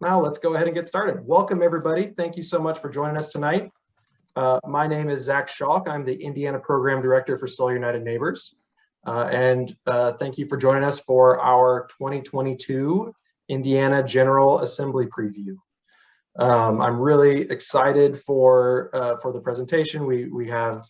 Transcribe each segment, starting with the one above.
now let's go ahead and get started. Welcome everybody. Thank you so much for joining us tonight. My name is Schalk. I'm the Indiana Program Director for Solar United Neighbors. Thank you for joining us for our 2022 Indiana General Assembly preview. I'm really excited for the presentation. We have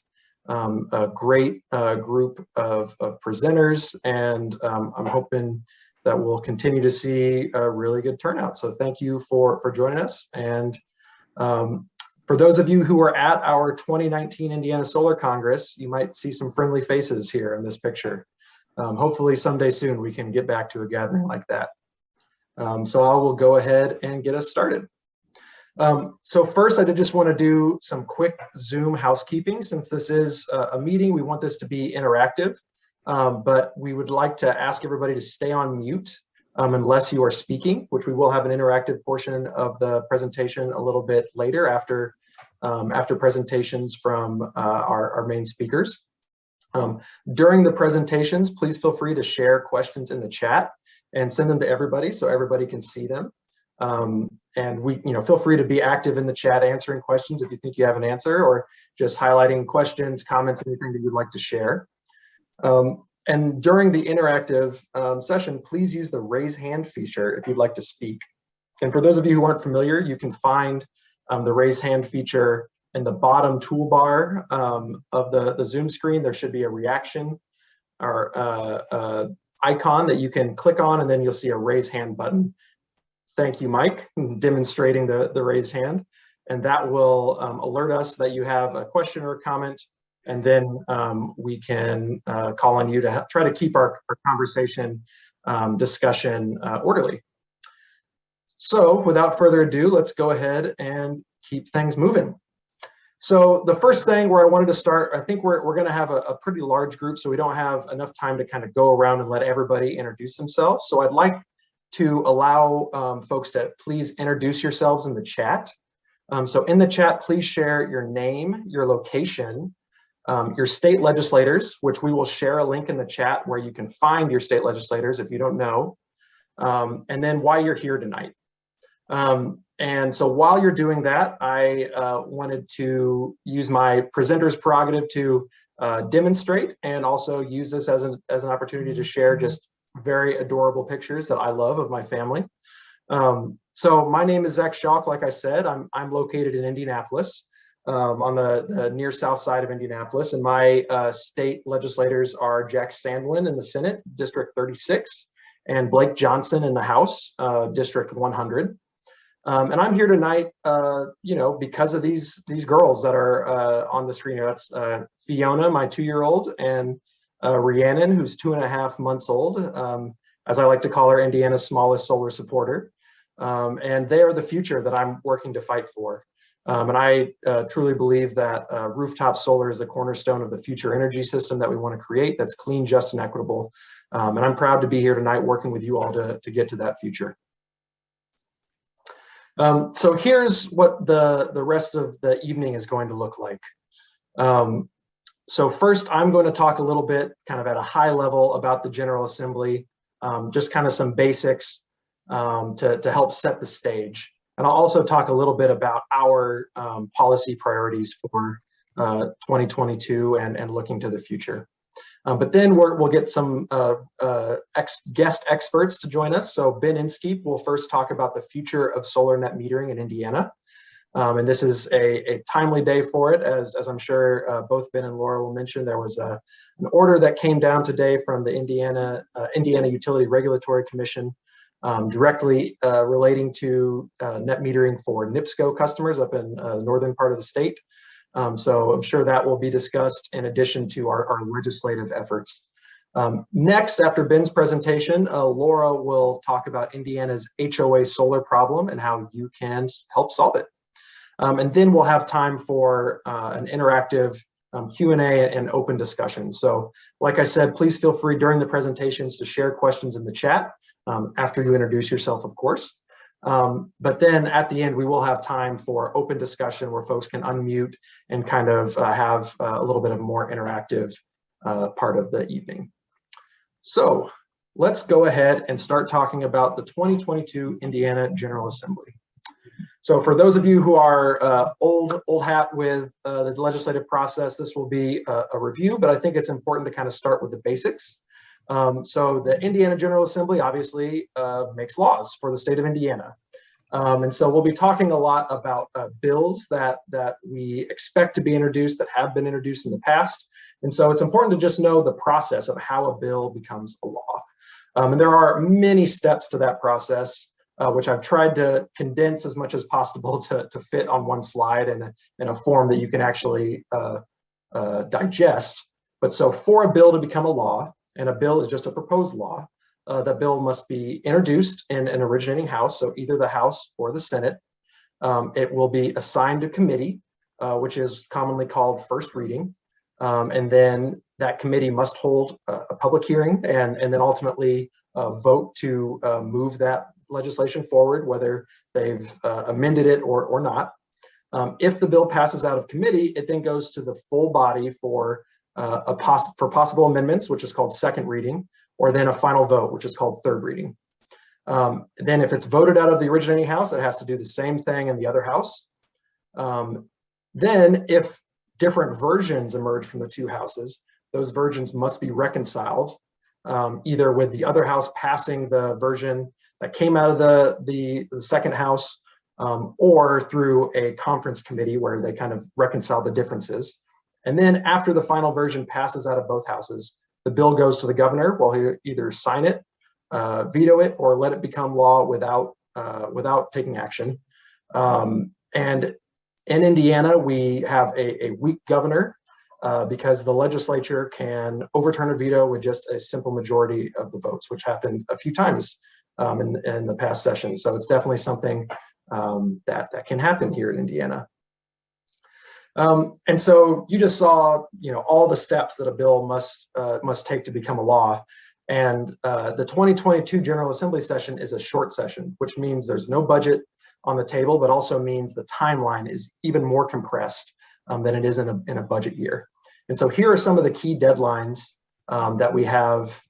a great group of presenters, and I'm hoping that we'll continue to see a really good turnout. So thank you for joining us. And for those of you who are at our 2019 Indiana Solar Congress, you might see some friendly faces here in this picture. Hopefully someday soon we can get back to a gathering like that. So I will go ahead and get us started. So first, I did just want to do some quick Zoom housekeeping. Since this is a meeting, we want this to be interactive, but we would like to ask everybody to stay on mute unless you are speaking, which we will have an interactive portion of the presentation a little bit later after presentations from our main speakers. During the presentations, please feel free to share questions in the chat and send them to everybody so everybody can see them. And feel free to be active in the chat answering questions if you think you have an answer, or just highlighting questions, comments, anything that you'd like to share. And during the interactive session, please use the raise hand feature if you'd like to speak. And for those of you who aren't familiar, you can find the raise hand feature in the bottom toolbar of the Zoom screen. There should be a reaction or icon that you can click on, and then you'll see a raise hand button. Thank you, Mike, demonstrating the raised hand. And that will alert us that you have a question or a comment, and then we can call on you to try to keep our conversation discussion orderly. So without further ado, let's go ahead and keep things moving. So the first thing where I wanted to start, I think we're going to have a pretty large group, so we don't have enough time to kind of go around and let everybody introduce themselves. So I'd like to allow folks to please introduce yourselves in the chat. So in the chat, please share your name, your location, your state legislators, which we will share a link in the chat where you can find your state legislators if you don't know, and then why you're here tonight. And so while you're doing that, I wanted to use my presenter's prerogative to demonstrate and also use this as an opportunity to share just very adorable pictures that I love of my family. So my name is Schalk. Like I said, I'm located in Indianapolis, on the near south side of Indianapolis, and my state legislators are Jack Sandlin in the Senate, District 36, and Blake Johnson in the House, District 100. And I'm here tonight, because of these girls that are on the screen here. That's Fiona, my 2-year-old, and Rhiannon, who's 2.5 months old, as I like to call her, Indiana's smallest solar supporter. And they are the future that I'm working to fight for. And I truly believe that rooftop solar is the cornerstone of the future energy system that we want to create, that's clean, just, and equitable. And I'm proud to be here tonight working with you all to get to that future. So here's what the rest of the evening is going to look like. So first, I'm going to talk a little bit kind of at a high level about the General Assembly, just kind of some basics to help set the stage. And I'll also talk a little bit about our policy priorities for 2022 and looking to the future. But then we'll get some guest experts to join us. So Ben Inskeep will first talk about the future of solar net metering in Indiana. And this is a timely day for it, as I'm sure both Ben and Laura will mention. There was an order that came down today from the Indiana Utility Regulatory Commission directly relating to net metering for NIPSCO customers up in the northern part of the state. So I'm sure that will be discussed in addition to our legislative efforts. Next, after Ben's presentation, Laura will talk about Indiana's HOA solar problem and how you can help solve it. And then we'll have time for an interactive Q&A and open discussion. So like I said, please feel free during the presentations to share questions in the chat after you introduce yourself, of course. But then at the end, we will have time for open discussion where folks can unmute and kind of have a little bit of a more interactive part of the evening. So let's go ahead and start talking about the 2022 Indiana General Assembly. So for those of you who are old hat with the legislative process, this will be a review, but I think it's important to kind of start with the basics. So the Indiana General Assembly obviously makes laws for the state of Indiana. And so we'll be talking a lot about bills that we expect to be introduced, that have been introduced in the past. And so it's important to just know the process of how a bill becomes a law. And there are many steps to that process, which I've tried to condense as much as possible to fit on one slide in a form that you can actually digest. But so for a bill to become a law, and a bill is just a proposed law, the bill must be introduced in an originating house, so either the House or the Senate. It will be assigned to committee, which is commonly called first reading. And then that committee must hold a public hearing and then ultimately vote to move that legislation forward, whether they've amended it or not. If the bill passes out of committee, it then goes to the full body for possible amendments, which is called second reading, or then a final vote, which is called third reading. Then if it's voted out of the originating house, it has to do the same thing in the other house. Then if different versions emerge from the two houses, those versions must be reconciled, either with the other house passing the version that came out of the second house, or through a conference committee where they kind of reconcile the differences. And then after the final version passes out of both houses, the bill goes to the governor. Well, he either sign it, veto it, or let it become law without taking action. And in Indiana, we have a weak governor because the legislature can overturn a veto with just a simple majority of the votes, which happened a few times in the past session. So it's definitely something that can happen here in Indiana. And so you just saw, all the steps that a bill must take to become a law. And the 2022 General Assembly session is a short session, which means there's no budget on the table, but also means the timeline is even more compressed than it is in a budget year. And so here are some of the key deadlines that we have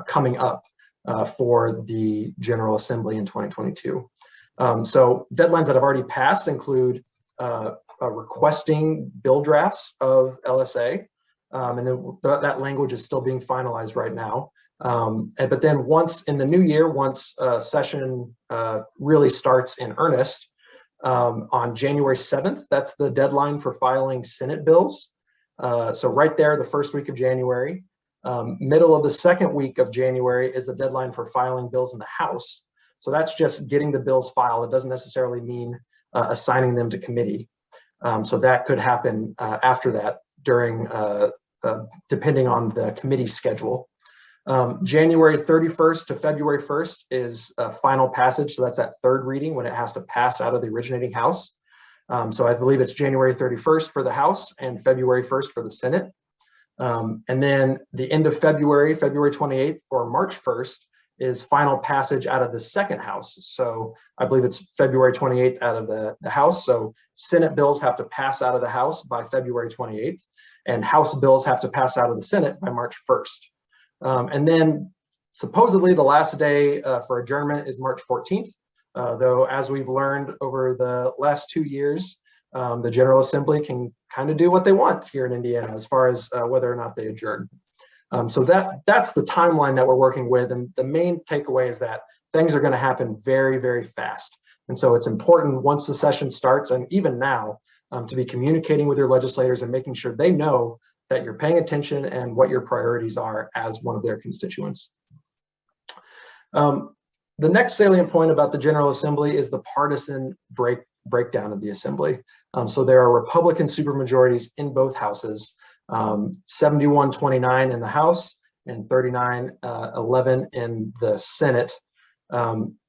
coming up for the General Assembly in 2022. So deadlines that have already passed include requesting bill drafts of LSA, and then that language is still being finalized right now. But then once in the new year, once session really starts in earnest, on January 7th, that's the deadline for filing Senate bills. So right there, the first week of January. Middle of the second week of January is the deadline for filing bills in the House. So that's just getting the bills filed. It doesn't necessarily mean assigning them to committee. So that could happen after that during, depending on the committee schedule. January 31st to February 1st is final passage. So that's that third reading when it has to pass out of the originating house. So I believe it's January 31st for the House and February 1st for the Senate. And then the end of February, February 28th or March 1st is final passage out of the second house. So I believe it's February 28th out of the House. So Senate bills have to pass out of the House by February 28th, and House bills have to pass out of the Senate by March 1st. And then supposedly the last day for adjournment is March 14th, though as we've learned over the last 2 years, the General Assembly can kind of do what they want here in Indiana as far as whether or not they adjourn. So that's the timeline that we're working with. And the main takeaway is that things are going to happen very, very fast. And so it's important once the session starts, and even now, to be communicating with your legislators and making sure they know that you're paying attention and what your priorities are as one of their constituents. The next salient point about the General Assembly is the partisan breakdown of the Assembly. So there are Republican supermajorities in both houses. 71-29 in the House and 39-11 in the Senate.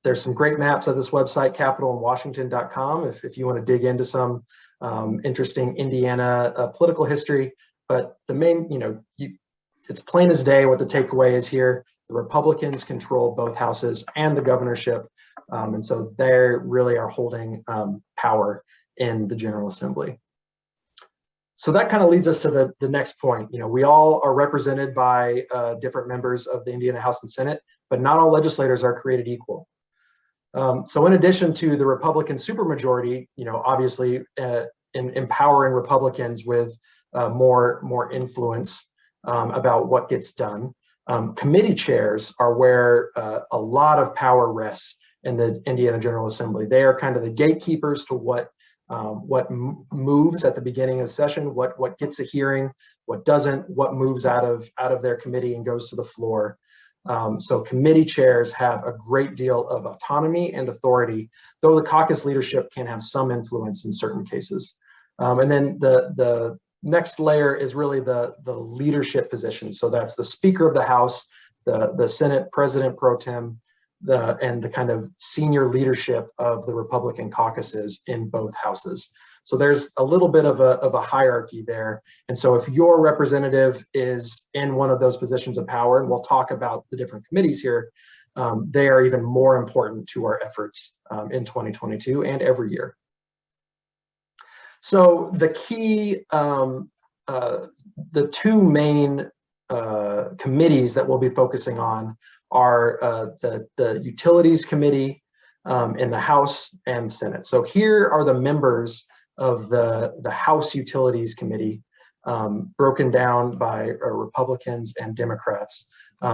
There's some great maps at this website, capitalandwashington.com, if you want to dig into some interesting Indiana political history. But the main, it's plain as day what the takeaway is here. The Republicans control both houses and the governorship. And so they really are holding power in the General Assembly. So that kind of leads us to the next point. We all are represented by different members of the Indiana House and Senate, but not all legislators are created equal. So in addition to the Republican supermajority, obviously in empowering Republicans with more influence about what gets done, committee chairs are where a lot of power rests in the Indiana General Assembly. They are kind of the gatekeepers to what moves at the beginning of session, what gets a hearing, what doesn't, what moves out of their committee and goes to the floor. So committee chairs have a great deal of autonomy and authority, though the caucus leadership can have some influence in certain cases. And then the next layer is really the leadership position. So that's the Speaker of the House, the Senate President Pro Tem, and the kind of senior leadership of the Republican caucuses in both houses. So there's a little bit of a hierarchy there. And so if your representative is in one of those positions of power, and we'll talk about the different committees here, they are even more important to our efforts in 2022 and every year. So the key, the two main committees that we'll be focusing on are the Utilities Committee in the House and Senate. So here are the members of the House Utilities Committee, broken down by Republicans and Democrats.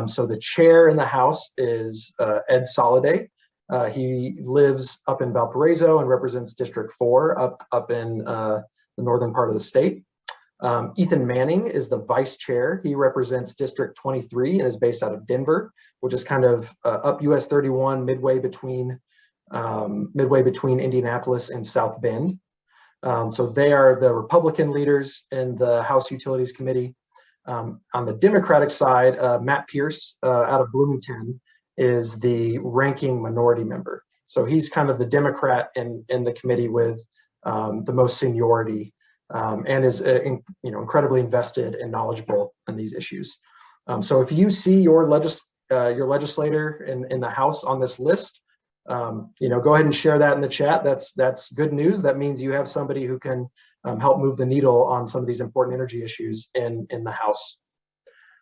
So the chair in the House is Ed Soliday. He lives up in Valparaiso and represents District 4 up in the northern part of the state. Ethan Manning is the vice chair. He represents District 23 and is based out of Denver, which is kind of up US 31, midway between Indianapolis and South Bend. So they are the Republican leaders in the House Utilities Committee. On the Democratic side, Matt Pierce out of Bloomington is the ranking minority member. So he's kind of the Democrat in the committee with the most seniority. And is incredibly invested and knowledgeable in these issues. So if you see your legislator in the House on this list, go ahead and share that in the chat. That's good news. That means you have somebody who can help move the needle on some of these important energy issues in the House.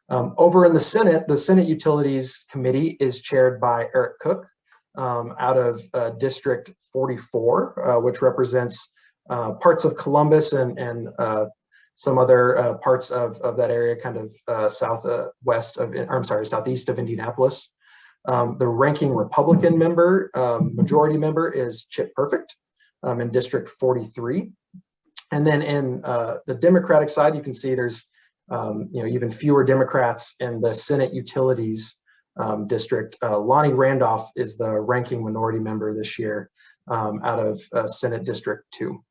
Over in the Senate Utilities Committee is chaired by Eric Cook out of District 44, which represents parts of Columbus and some other parts of that area, kind of southeast of Indianapolis. The ranking Republican member, majority member, is Chip Perfect in District 43. And then in the Democratic side, you can see there's even fewer Democrats in the Senate Utilities District. Lonnie Randolph is the ranking minority member this year out of Senate District 2.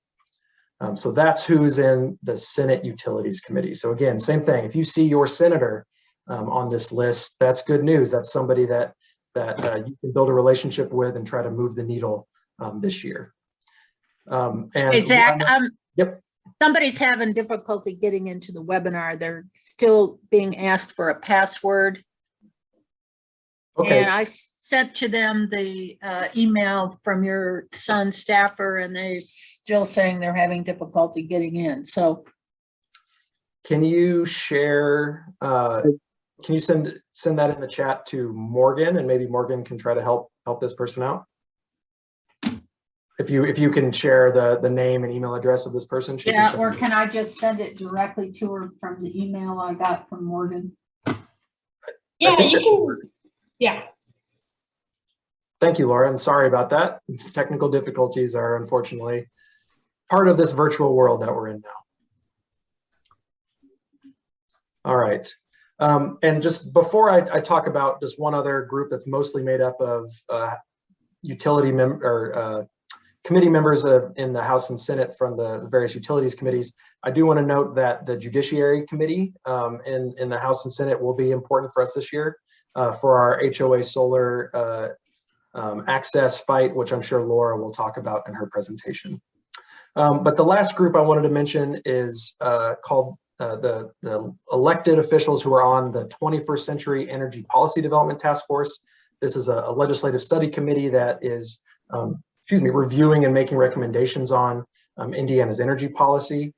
So that's who's in the Senate Utilities Committee. So again, same thing. If you see your senator on this list, that's good news. That's somebody that you can build a relationship with and try to move the needle this year. Hey, Zach, yep. Somebody's having difficulty getting into the webinar. They're still being asked for a password. Okay. And I sent to them the email from your son's staffer, and they're still saying they're having difficulty getting in. So can you share, can you send that in the chat to Morgan, and maybe Morgan can try to help this person out? If you can share the name and email address of this person. Yeah, or can I just send it directly to her from the email I got from Morgan? Yeah, you can. Yeah. Thank you, Laura, and sorry about that. Technical difficulties are unfortunately part of this virtual world that we're in now. All right. And just before I talk about just one other group that's mostly made up of committee members in the House and Senate from the various utilities committees, I do want to note that the Judiciary Committee in the House and Senate will be important for us this year for our HOA solar access fight, which I'm sure Laura will talk about in her presentation. But the last group I wanted to mention is called the elected officials who are on the 21st Century Energy Policy Development Task Force. This is a legislative study committee that is reviewing and making recommendations on Indiana's energy policy.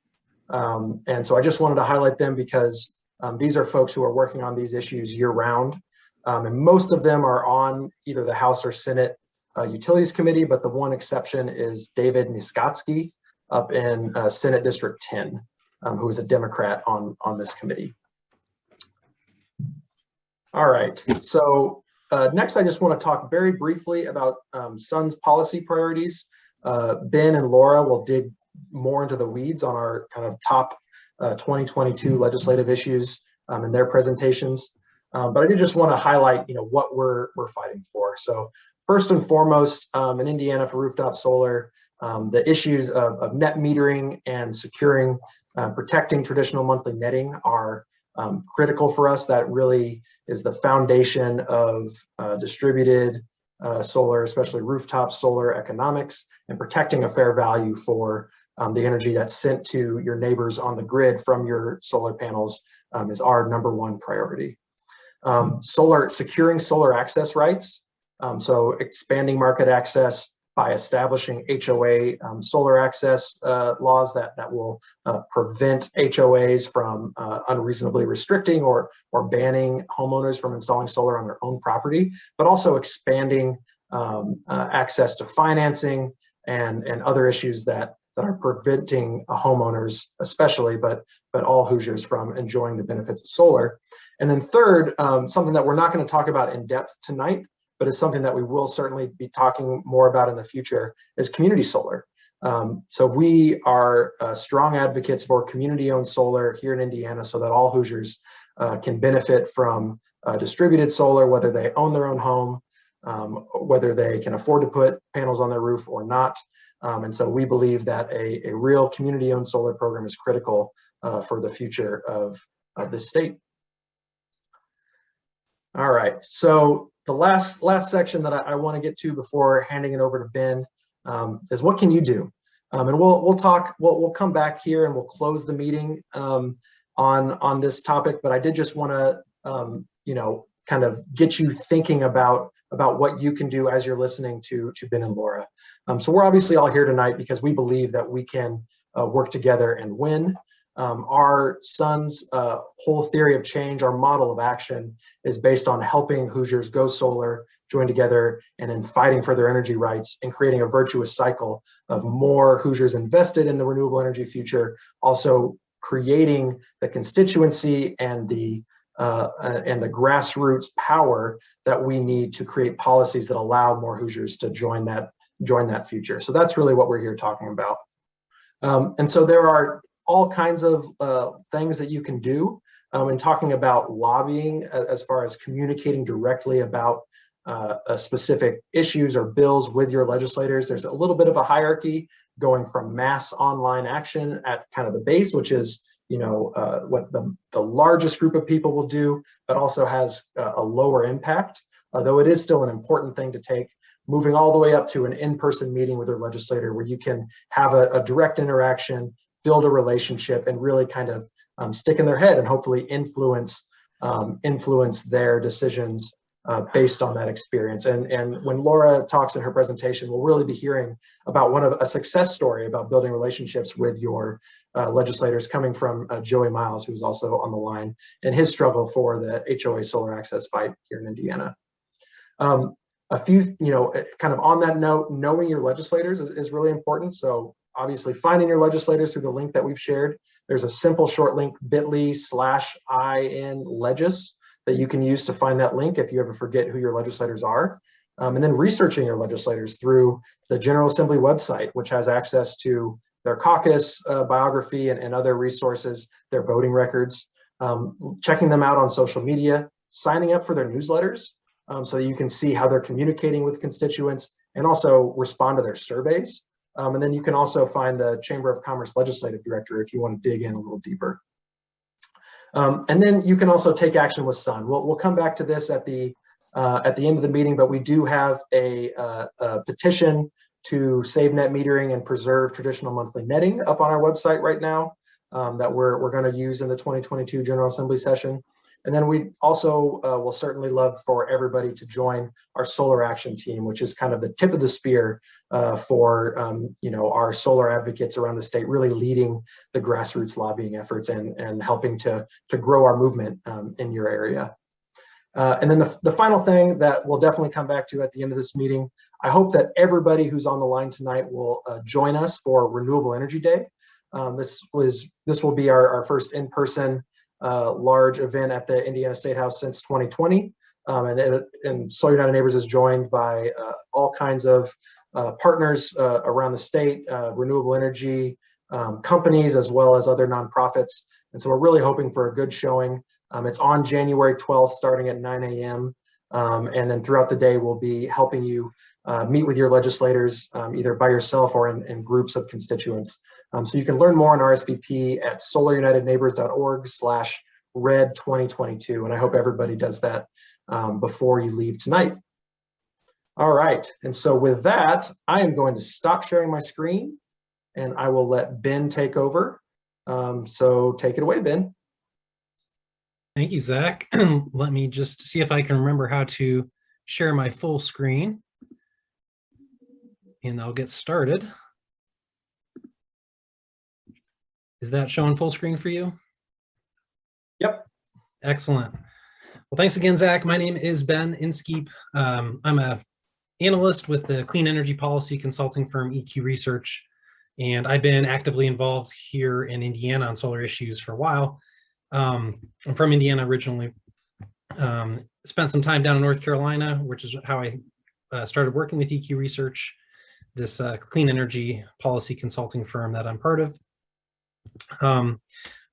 And so I just wanted to highlight them because these are folks who are working on these issues year round. And most of them are on either the House or Senate Utilities Committee, but the one exception is David Niskotsky up in Senate District 10, who is a Democrat on this committee. All right, so next I just want to talk very briefly about SUN's policy priorities. Ben and Laura will dig more into the weeds on our kind of top 2022 legislative issues in their presentations. But I did just want to highlight, what we're fighting for. So first and foremost, in Indiana for rooftop solar, the issues of net metering and securing, protecting traditional monthly netting are critical for us. That really is the foundation of distributed solar, especially rooftop solar economics, and protecting a fair value for the energy that's sent to your neighbors on the grid from your solar panels is our #1 priority. Securing solar access rights. So expanding market access by establishing HOA solar access laws that will prevent HOAs from unreasonably restricting or banning homeowners from installing solar on their own property, but also expanding access to financing and other issues that are preventing homeowners, especially, but all Hoosiers from enjoying the benefits of solar. And then third, something that we're not going to talk about in depth tonight, but it's something that we will certainly be talking more about in the future, is community solar. So we are strong advocates for community-owned solar here in Indiana so that all Hoosiers can benefit from distributed solar, whether they own their own home, whether they can afford to put panels on their roof or not. And so we believe that a real community-owned solar program is critical for the future of this state. All right, so the last section that I want to get to before handing it over to Ben is what can you do? And we'll come back here and we'll close the meeting on this topic, but I did just want to kind of get you thinking about what you can do as you're listening to Ben and Laura. So we're obviously all here tonight because we believe that we can work together and win. Our SUN's whole theory of change, our model of action, is based on helping Hoosiers go solar, join together, and then fighting for their energy rights and creating a virtuous cycle of more Hoosiers invested in the renewable energy future, also creating the constituency and the grassroots power that we need to create policies that allow more Hoosiers to join that future. So that's really what we're here talking about. And so there are all kinds of things that you can do in talking about lobbying as far as communicating directly about specific issues or bills with your legislators. There's a little bit of a hierarchy going from mass online action at kind of the base, which is what the largest group of people will do, but also has a lower impact, though it is still an important thing to take, moving all the way up to an in-person meeting with your legislator where you can have a direct interaction, build a relationship, and really kind of stick in their head and hopefully influence their decisions based on that experience. And when Laura talks in her presentation, we'll really be hearing about a success story about building relationships with your legislators, coming from Joey Miles, who's also on the line, and his struggle for the HOA solar access fight here in Indiana. A few, kind of on that note, knowing your legislators is really important. So obviously finding your legislators through the link that we've shared. There's a simple short link, bit.ly/IN-legis, that you can use to find that link if you ever forget who your legislators are. And then researching your legislators through the General Assembly website, which has access to their caucus biography and other resources, their voting records, checking them out on social media, signing up for their newsletters so that you can see how they're communicating with constituents and also respond to their surveys. And then you can also find the Chamber of Commerce Legislative Director if you want to dig in a little deeper. And then you can also take action with SUN. We'll come back to this at the end of the meeting, but we do have a petition to save net metering and preserve traditional monthly netting up on our website right now that we're going to use in the 2022 General Assembly session. And then we also will certainly love for everybody to join our solar action team, which is kind of the tip of the spear for our solar advocates around the state, really leading the grassroots lobbying efforts and helping to grow our movement in your area. And then the final thing that we'll definitely come back to at the end of this meeting, I hope that everybody who's on the line tonight will join us for Renewable Energy Day. This will be our first in-person large event at the Indiana State House since 2020. And Solar United Neighbors is joined by all kinds of partners around the state, renewable energy companies, as well as other nonprofits. And so we're really hoping for a good showing. It's on January 12th, starting at 9 a.m. And then throughout the day, we'll be helping you meet with your legislators, either by yourself or in groups of constituents. So you can learn more on RSVP at solarunitedneighbors.org/red2022. And I hope everybody does that before you leave tonight. All right, and so with that, I am going to stop sharing my screen and I will let Ben take over. So take it away, Ben. Thank you, Zach. Let me just see if I can remember how to share my full screen. And I'll get started. Is that showing full screen for you? Yep. Excellent. Well, thanks again, Zach. My name is Ben Inskeep. I'm an analyst with the clean energy policy consulting firm EQ Research, and I've been actively involved here in Indiana on solar issues for a while. I'm from Indiana originally. Spent some time down in North Carolina, which is how I started working with EQ Research, this clean energy policy consulting firm that I'm part of.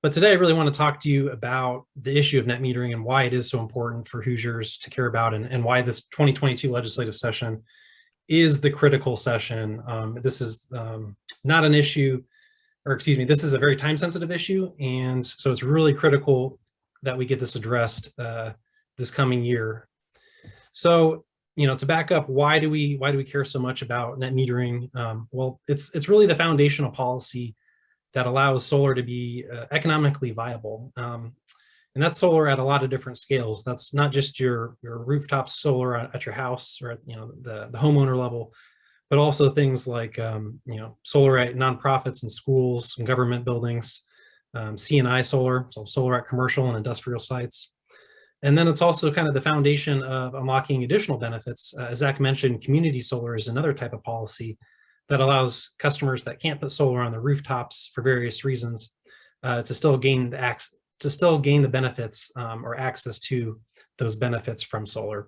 But today I really want to talk to you about the issue of net metering and why it is so important for Hoosiers to care about, and why this 2022 legislative session is the critical session. This is not an issue, or excuse me, this is a very time sensitive issue. And so it's really critical that we get this addressed this coming year. So, to back up, why do we care so much about net metering? Well, it's really the foundational policy that allows solar to be economically viable. And that's solar at a lot of different scales. That's not just your rooftop solar at your house or at the homeowner level, but also things like solar at nonprofits and schools and government buildings, C&I solar, so solar at commercial and industrial sites. And then it's also kind of the foundation of unlocking additional benefits. As Zach mentioned, community solar is another type of policy that allows customers that can't put solar on their rooftops for various reasons to still gain the benefits or access to those benefits from solar.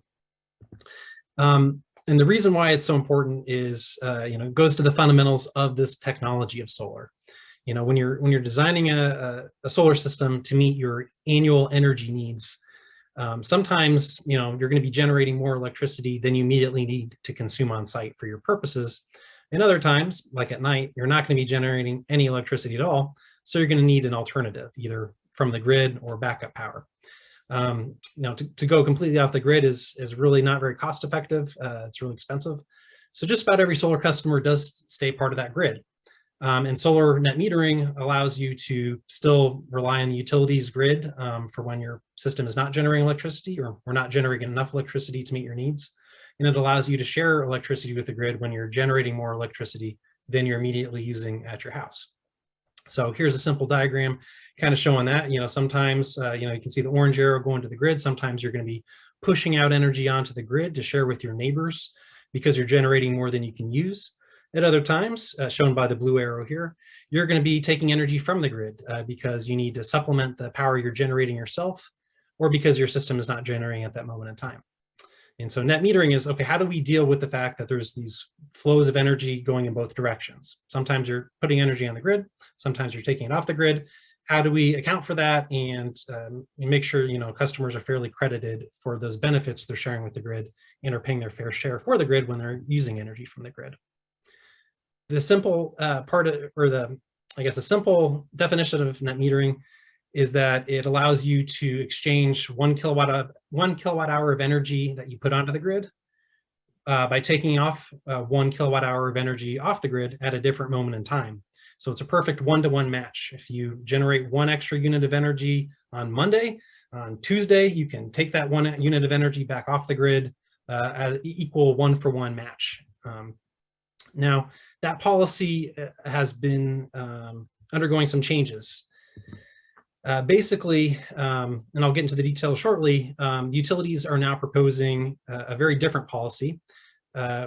And the reason why it's so important is, it goes to the fundamentals of this technology of solar. When you're designing a solar system to meet your annual energy needs, sometimes you're going to be generating more electricity than you immediately need to consume on site for your purposes. And other times, like at night, you're not going to be generating any electricity at all. So you're going to need an alternative, either from the grid or backup power. To go completely off the grid is really not very cost effective. It's really expensive. So just about every solar customer does stay part of that grid. And solar net metering allows you to still rely on the utilities grid for when your system is not generating electricity or not generating enough electricity to meet your needs. And it allows you to share electricity with the grid when you're generating more electricity than you're immediately using at your house. So here's a simple diagram kind of showing that. Sometimes you can see the orange arrow going to the grid. Sometimes you're going to be pushing out energy onto the grid to share with your neighbors because you're generating more than you can use. At other times, shown by the blue arrow here, you're going to be taking energy from the grid because you need to supplement the power you're generating yourself, or because your system is not generating at that moment in time. And so net metering is, okay, how do we deal with the fact that there's these flows of energy going in both directions? Sometimes you're putting energy on the grid, sometimes you're taking it off the grid. How do we account for that and make sure customers are fairly credited for those benefits they're sharing with the grid and are paying their fair share for the grid when they're using energy from the grid? The simple a simple definition of net metering is that it allows you to exchange 1 kilowatt hour of energy that you put onto the grid by taking off 1 kilowatt hour of energy off the grid at a different moment in time. So it's a perfect one-to-one match. If you generate 1 extra unit of energy on Monday, On Tuesday, you can take that 1 unit of energy back off the grid at equal 1-for-1 match. Now, that policy has been undergoing some changes. Basically, and I'll get into the details shortly, utilities are now proposing a very different policy,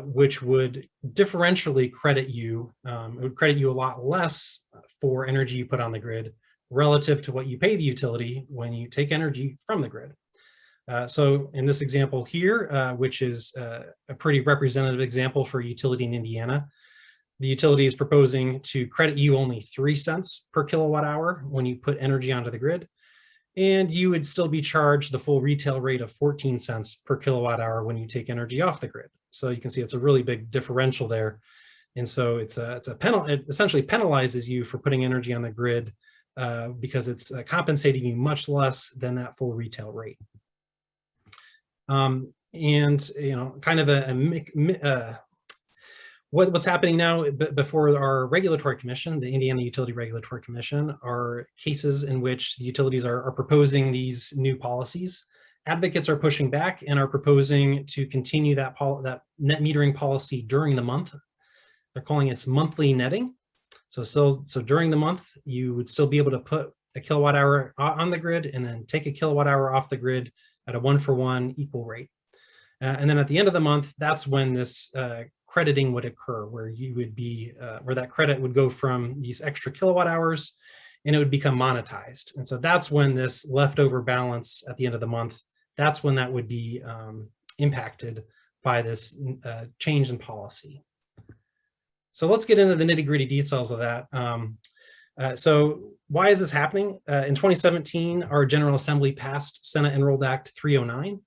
which would differentially credit you. It would credit you a lot less for energy you put on the grid relative to what you pay the utility when you take energy from the grid. So in this example here, which is a pretty representative example for a utility in Indiana, the utility is proposing to credit you only 3 cents per kilowatt hour when you put energy onto the grid, and you would still be charged the full retail rate of 14 cents per kilowatt hour when you take energy off the grid. So you can see it's a really big differential there. And so it essentially penalizes you for putting energy on the grid because it's compensating you much less than that full retail rate. And kind of what's happening now before our regulatory commission, the Indiana Utility Regulatory Commission, are cases in which the utilities are proposing these new policies. Advocates are pushing back and are proposing to continue that net metering policy during the month. They're calling it monthly netting. So during the month, you would still be able to put a kilowatt hour on the grid and then take a kilowatt hour off the grid at a 1-for-1 equal rate. And then at the end of the month, that's when this crediting would occur, where you would be, where that credit would go from these extra kilowatt hours and it would become monetized. And so that's when this leftover balance at the end of the month, that's when that would be impacted by this change in policy. So let's get into the nitty-gritty details of that. So why is this happening? In 2017, our General Assembly passed Senate Enrolled Act 309.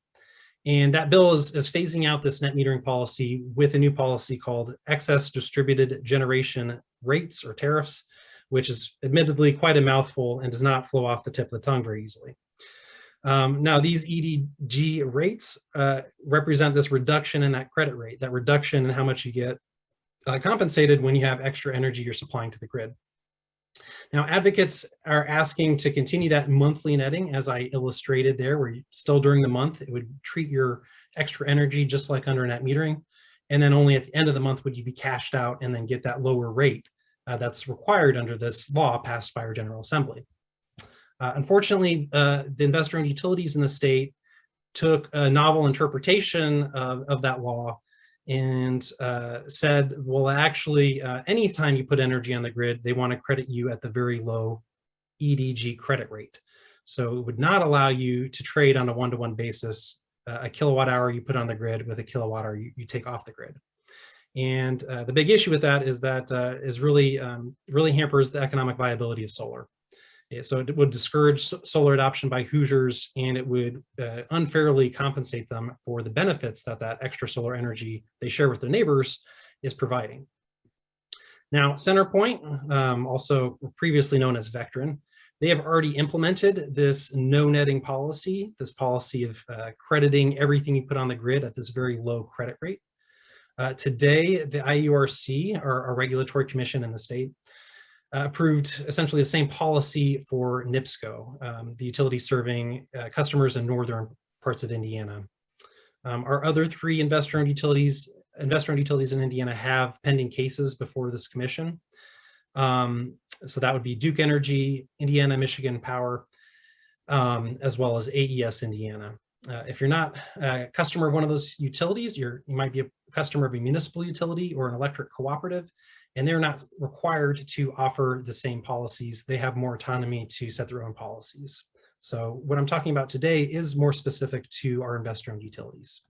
And that bill is phasing out this net metering policy with a new policy called excess distributed generation rates or tariffs, which is admittedly quite a mouthful and does not flow off the tip of the tongue very easily. Now, these EDG rates represent this reduction in that credit rate, that reduction in how much you get compensated when you have extra energy you're supplying to the grid. Now, advocates are asking to continue that monthly netting, as I illustrated there, where you, still during the month, it would treat your extra energy just like under net metering. And then only at the end of the month would you be cashed out and then get that lower rate that's required under this law passed by our General Assembly. Unfortunately, the investor-owned utilities in the state took a novel interpretation of that law and said, well, actually, anytime you put energy on the grid, they want to credit you at the very low EDG credit rate. So it would not allow you to trade on a one-to-one basis a kilowatt hour you put on the grid with a kilowatt hour you take off the grid. And the big issue with that is that is really hampers the economic viability of solar. So it would discourage solar adoption by Hoosiers, and it would unfairly compensate them for the benefits that that extra solar energy they share with their neighbors is providing. Now, CenterPoint, also previously known as Vectren, they have already implemented this no netting policy, this policy of crediting everything you put on the grid at this very low credit rate. Today, the IURC, our regulatory commission in the state, approved essentially the same policy for NIPSCO, the utility serving customers in northern parts of Indiana. Our other three investor-owned utilities in Indiana have pending cases before this commission. So that would be Duke Energy, Indiana Michigan Power, as well as AES Indiana. If you're not a customer of one of those utilities, you might be a customer of a municipal utility or an electric cooperative, and they're not required to offer the same policies. They have more autonomy to set their own policies. So what I'm talking about today is more specific to our investor-owned utilities.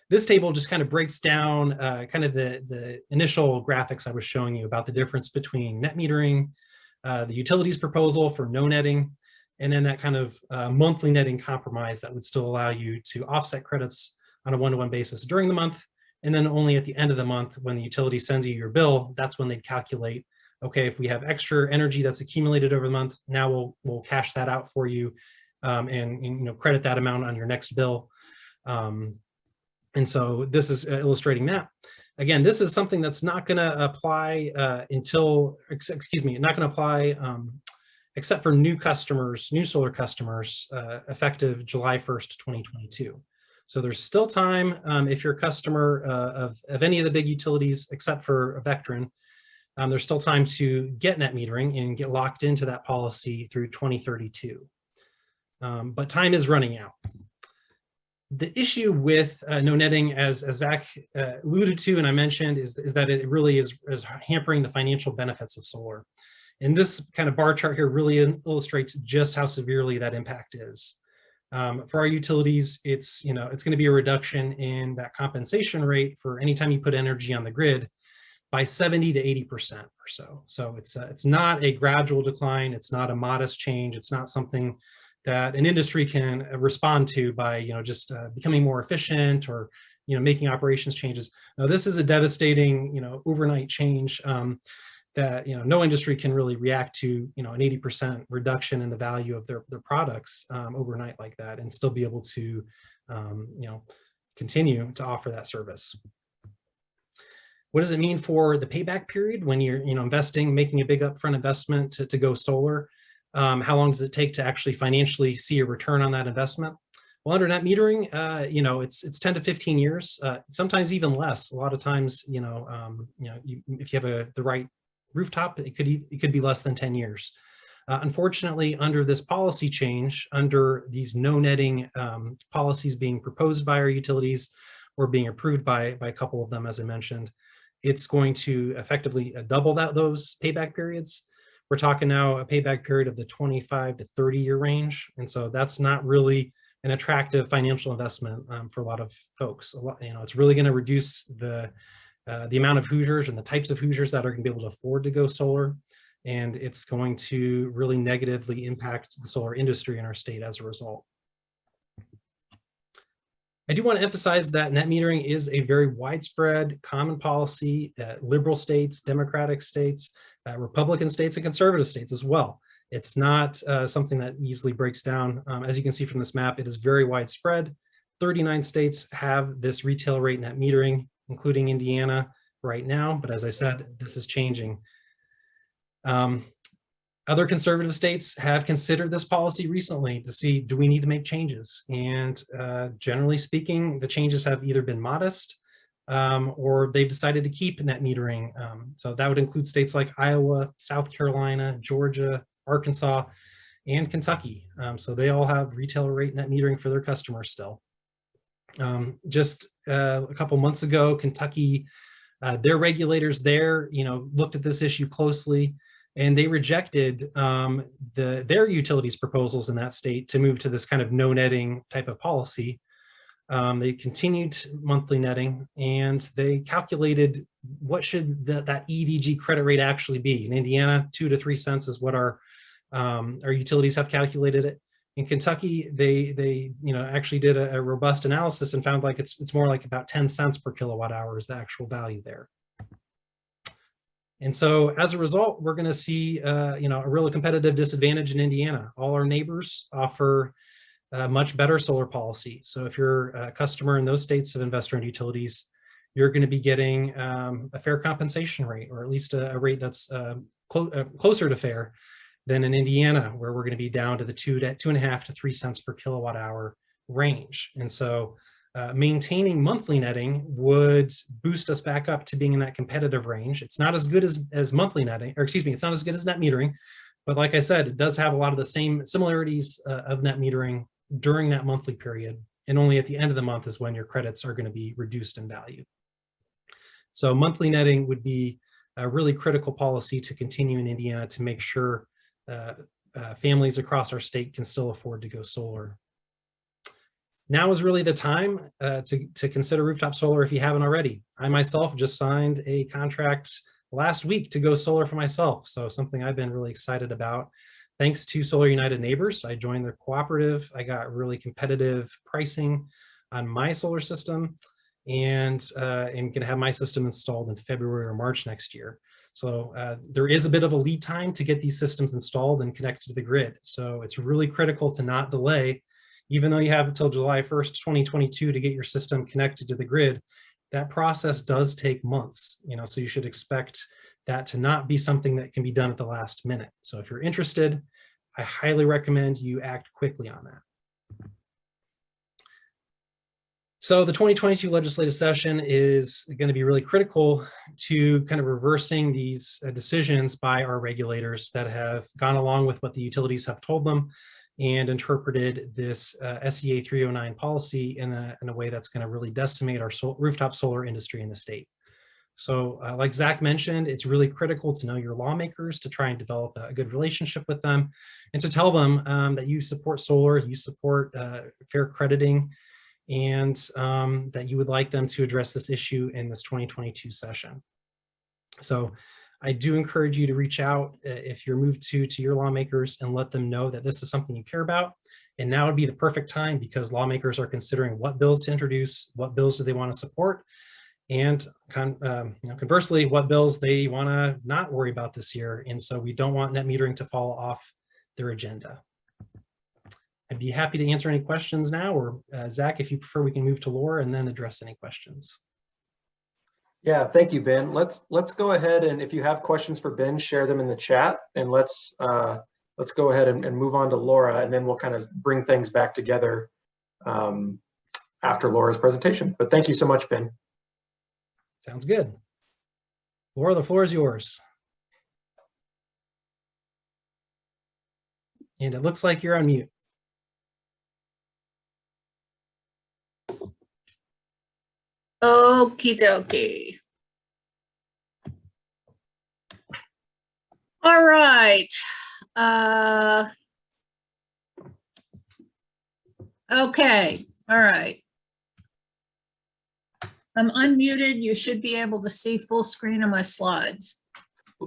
This table just kind of breaks down kind of the initial graphics I was showing you about the difference between net metering, the utilities proposal for no netting, and then that kind of monthly netting compromise that would still allow you to offset credits on a one-to-one basis during the month. And then only at the end of the month, when the utility sends you your bill, that's when they calculate, okay, if we have extra energy that's accumulated over the month, now we'll cash that out for you and credit that amount on your next bill. And so this is illustrating that. Again, this is something that's not going to apply except for new customers, new solar customers, effective July 1st, 2022. So there's still time if you're a customer of any of the big utilities, except for a veteran, there's still time to get net metering and get locked into that policy through 2032. But time is running out. The issue with no netting, as Zach alluded to and I mentioned, is that it really is hampering the financial benefits of solar. And this kind of bar chart here really illustrates just how severely that impact is. For our utilities, it's going to be a reduction in that compensation rate for anytime you put energy on the grid by 70 to 80% or so. So it's not a gradual decline. It's not a modest change. It's not something that an industry can respond to by just becoming more efficient or making operations changes. Now, this is a devastating overnight change that no industry can really react to an 80% reduction in the value of their products overnight like that and still be able to continue to offer that service. What does it mean for the payback period when you're investing, making a big upfront investment to go solar? How long does it take to actually financially see a return on that investment? Well, under net metering, it's 10 to 15 years, sometimes even less. A lot of times, if you have the right rooftop, it could be less than 10 years. Unfortunately, under this policy change, under these no netting policies being proposed by our utilities or being approved by a couple of them, as I mentioned, it's going to effectively double those payback periods. We're talking now a payback period of the 25 to 30-year range. And so that's not really an attractive financial investment for a lot of folks. It's really going to reduce the amount of Hoosiers and the types of Hoosiers that are going to be able to afford to go solar. And it's going to really negatively impact the solar industry in our state as a result. I do want to emphasize that net metering is a very widespread common policy at liberal states, Democratic states, Republican states, and conservative states as well. It's not something that easily breaks down. As you can see from this map, it is very widespread. 39 states have this retail rate net metering, including Indiana right now. But as I said, this is changing. Other conservative states have considered this policy recently to see, do we need to make changes? And generally speaking, the changes have either been modest or they've decided to keep net metering. So that would include states like Iowa, South Carolina, Georgia, Arkansas, and Kentucky. So they all have retail rate net metering for their customers still. Just a couple months ago, Kentucky, their regulators there, looked at this issue closely, and they rejected their utilities proposals in that state to move to this kind of no netting type of policy. They continued monthly netting, and they calculated what should that EDG credit rate actually be. In Indiana, 2 to 3 cents is what our utilities have calculated it. In Kentucky, they actually did a robust analysis and found like it's more like about 10 cents per kilowatt hour is the actual value there. And so as a result, we're going to see a real competitive disadvantage in Indiana. All our neighbors offer much better solar policy. So if you're a customer in those states of investor-owned utilities, you're going to be getting a fair compensation rate, or at least a rate that's closer to fair than in Indiana, where we're going to be down to the 2.5 to 3 cents per kilowatt hour range. And so maintaining monthly netting would boost us back up to being in that competitive range. It's not as good as monthly netting, or excuse me, it's not as good as net metering. But like I said, it does have a lot of the same similarities of net metering during that monthly period. And only at the end of the month is when your credits are going to be reduced in value. So monthly netting would be a really critical policy to continue in Indiana to make sure families across our state can still afford to go solar. Now is really the time to consider rooftop solar if you haven't already. I myself just signed a contract last week to go solar for myself. So something I've been really excited about. Thanks to Solar United Neighbors, I joined their cooperative. I got really competitive pricing on my solar system, and I'm going to have my system installed in February or March next year. So there is a bit of a lead time to get these systems installed and connected to the grid. So it's really critical to not delay. Even though you have until July 1st, 2022 to get your system connected to the grid, that process does take months, so you should expect that to not be something that can be done at the last minute. So if you're interested, I highly recommend you act quickly on that. So the 2022 legislative session is going to be really critical to kind of reversing these decisions by our regulators that have gone along with what the utilities have told them and interpreted this SEA 309 policy in a way that's going to really decimate our rooftop solar industry in the state. So like Zach mentioned, it's really critical to know your lawmakers, to try and develop a good relationship with them, and to tell them that you support solar, you support fair crediting, and that you would like them to address this issue in this 2022 session. So I do encourage you to reach out if you're moved to your lawmakers and let them know that this is something you care about. And now would be the perfect time because lawmakers are considering what bills to introduce, what bills do they want to support, and conversely, what bills they want to not worry about this year. And so we don't want net metering to fall off their agenda. I'd be happy to answer any questions now, or Zach, if you prefer, we can move to Laura and then address any questions. Yeah, thank you, Ben. Let's go ahead, and if you have questions for Ben, share them in the chat, and let's go ahead and move on to Laura, and then we'll kind of bring things back together after Laura's presentation. But thank you so much, Ben. Sounds good. Laura, the floor is yours. And it looks like you're on mute. Okie dokie. All right. Okay. All right. I'm unmuted. You should be able to see full screen of my slides.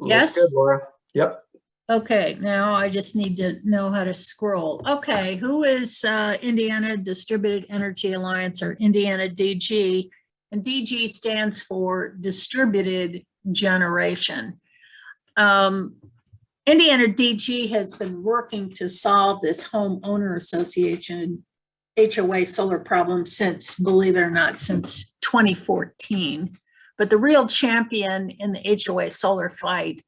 Yes? Looks good, Laura. Yep. Okay, now I just need to know how to scroll. Okay, who is Indiana Distributed Energy Alliance, or IndianaDG? And DG stands for Distributed Generation. IndianaDG has been working to solve this homeowner association HOA solar problem since, believe it or not, since 2014. But the real champion in the HOA solar fight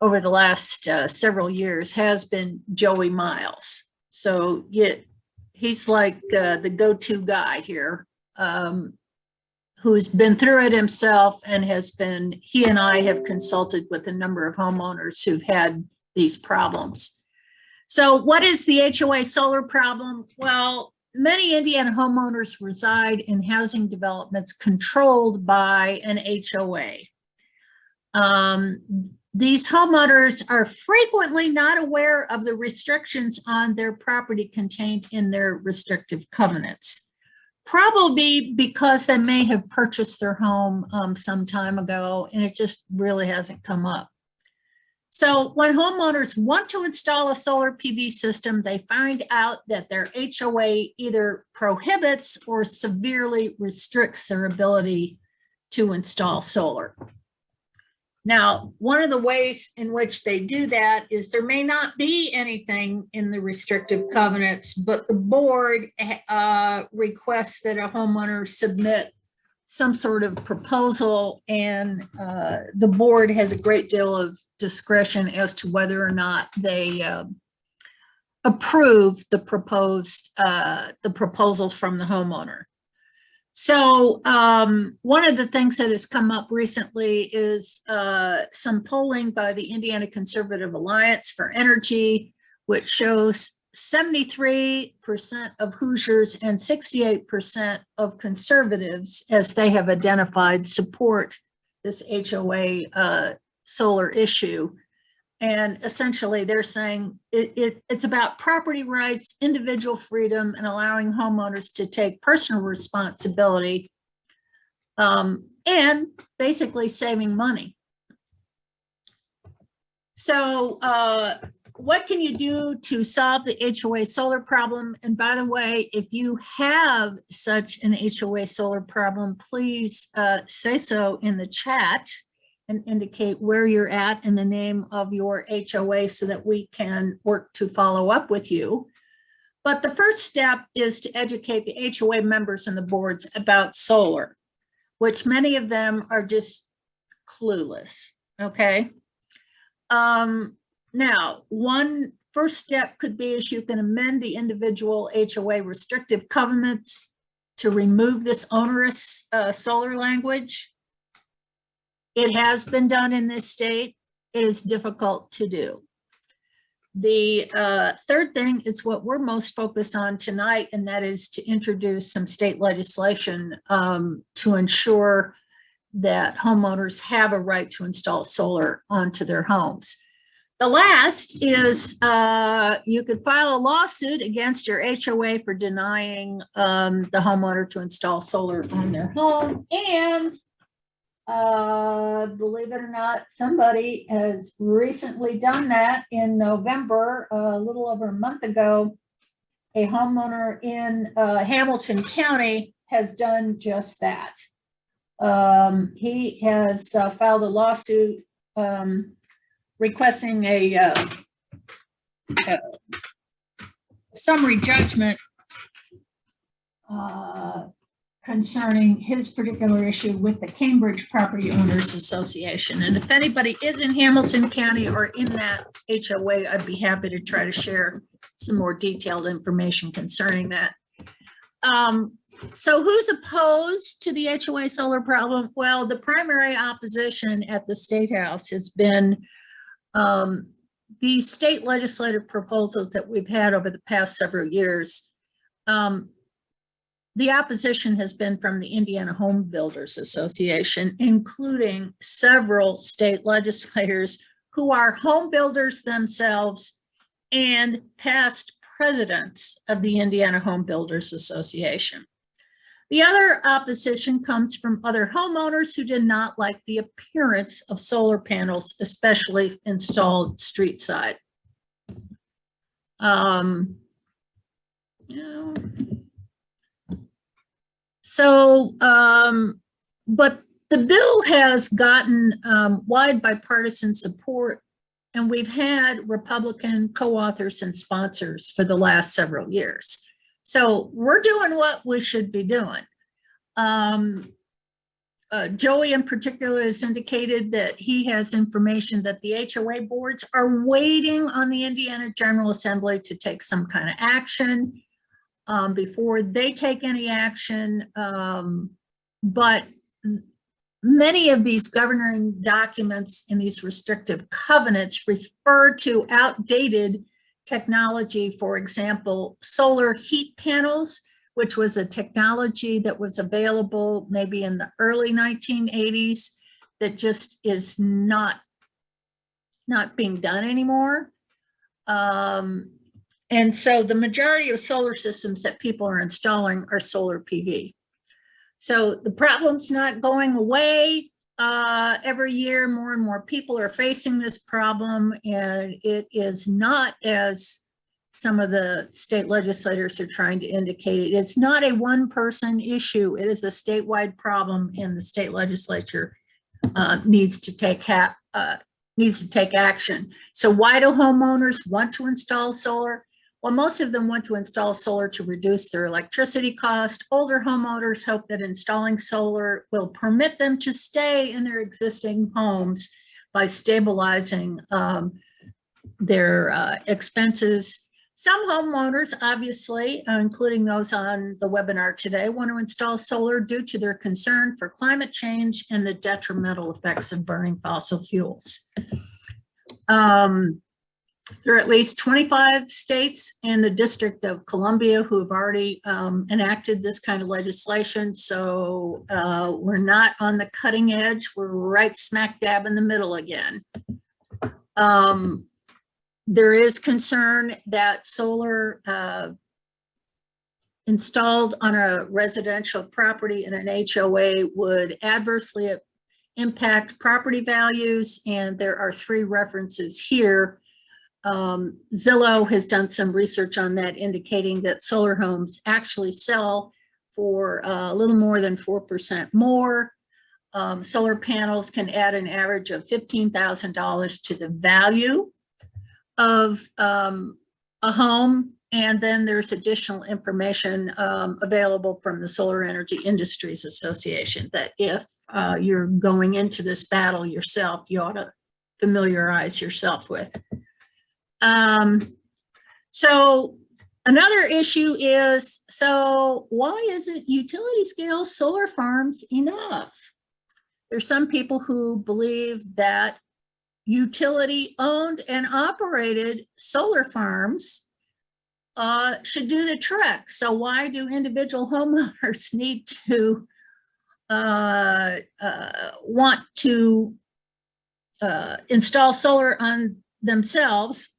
over the last several years has been Joey Miles. So he's like the go-to guy here, who's been through it himself and he and I have consulted with a number of homeowners who've had these problems. So what is the HOA solar problem? Well, many Indiana homeowners reside in housing developments controlled by an HOA. These homeowners are frequently not aware of the restrictions on their property contained in their restrictive covenants, probably because they may have purchased their home some time ago and it just really hasn't come up. So when homeowners want to install a solar PV system, they find out that their HOA either prohibits or severely restricts their ability to install solar. Now, one of the ways in which they do that is there may not be anything in the restrictive covenants, but the board requests that a homeowner submit some sort of proposal, and the board has a great deal of discretion as to whether or not they approve the proposals from the homeowner. So one of the things that has come up recently is some polling by the Indiana Conservative Alliance for Energy, which shows 73% of Hoosiers and 68% of conservatives, as they have identified, support this HOA solar issue. And essentially they're saying it's about property rights, individual freedom, and allowing homeowners to take personal responsibility, and basically saving money. So what can you do to solve the HOA solar problem? And by the way, if you have such an HOA solar problem, please say so in the chat and indicate where you're at and the name of your HOA so that we can work to follow up with you. But the first step is to educate the HOA members and the boards about solar, which many of them are just clueless, okay? Now, one first step could be is you can amend the individual HOA restrictive covenants to remove this onerous solar language. It has been done in this state. It is difficult to do. The third thing is what we're most focused on tonight, and that is to introduce some state legislation to ensure that homeowners have a right to install solar onto their homes. The last is you could file a lawsuit against your HOA for denying the homeowner to install solar on their home. And believe it or not, somebody has recently done that in November, a little over a month ago. A homeowner in Hamilton County has done just that. He has filed a lawsuit requesting a summary judgment concerning his particular issue with the Cambridge Property Owners Association. And if anybody is in Hamilton County or in that HOA, I'd be happy to try to share some more detailed information concerning that. So who's opposed to the HOA solar problem? Well, the primary opposition at the State House has been these state legislative proposals that we've had over the past several years. The opposition has been from the Indiana Home Builders Association, including several state legislators who are home builders themselves and past presidents of the Indiana Home Builders Association. The other opposition comes from other homeowners who did not like the appearance of solar panels, especially installed street side. But the bill has gotten wide bipartisan support, and we've had Republican co-authors and sponsors for the last several years. So we're doing what we should be doing. Joey in particular has indicated that he has information that the HOA boards are waiting on the Indiana General Assembly to take some kind of action before they take any action. But many of these governing documents in these restrictive covenants refer to outdated technology. For example, solar heat panels, which was a technology that was available maybe in the early 1980s that just is not being done anymore. And so the majority of solar systems that people are installing are solar PV. So the problem's not going away. Every year, more and more people are facing this problem, and it is not, as some of the state legislators are trying to indicate, it's not a one-person issue. It is a statewide problem, and the state legislature needs to take action. So why do homeowners want to install solar? Well, most of them want to install solar to reduce their electricity cost. Older homeowners hope that installing solar will permit them to stay in their existing homes by stabilizing their expenses. Some homeowners, obviously, including those on the webinar today, want to install solar due to their concern for climate change and the detrimental effects of burning fossil fuels. There are at least 25 states and the District of Columbia who have already enacted this kind of legislation. So we're not on the cutting edge. We're right smack dab in the middle again. There is concern that solar installed on a residential property in an HOA would adversely impact property values. And there are 3 references here. Zillow has done some research on that, indicating that solar homes actually sell for a little more than 4% more. Solar panels can add an average of $15,000 to the value of a home. And then there's additional information available from the Solar Energy Industries Association that if you're going into this battle yourself, you ought to familiarize yourself with. So another issue is, so why isn't utility scale solar farms enough? There's some people who believe that utility owned and operated solar farms should do the trick. So why do individual homeowners need to want to install solar on themselves?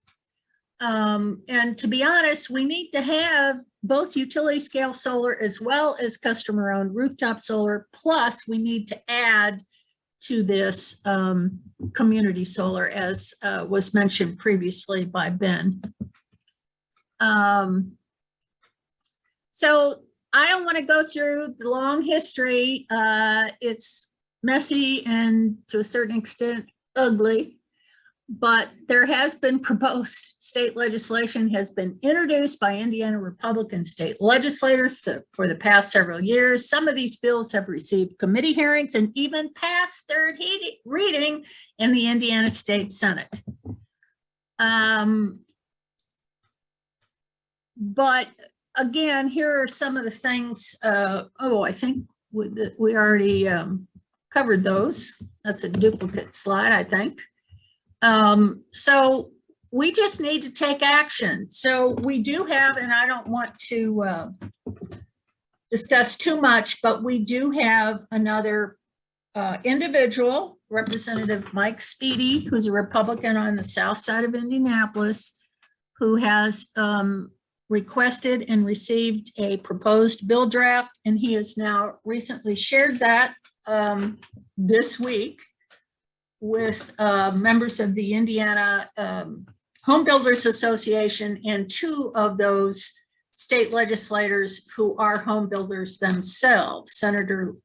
And to be honest, we need to have both utility scale solar as well as customer owned rooftop solar. Plus we need to add to this community solar, as was mentioned previously by Ben. So I don't want to go through the long history. It's messy and to a certain extent ugly, but there has been proposed state legislation has been introduced by Indiana Republican state legislators for the past several years. Some of these bills have received committee hearings and even passed third reading in the Indiana State Senate. But again, here are some of the things. I think we already covered those. That's a duplicate slide, I think. So we just need to take action. So we do have, and I don't want to discuss too much, but we do have another individual, Representative Mike Speedy, who's a Republican on the south side of Indianapolis, who has requested and received a proposed bill draft, and he has now recently shared that this week with members of the Indiana Home Builders Association and two of those state legislators who are home builders themselves, Senator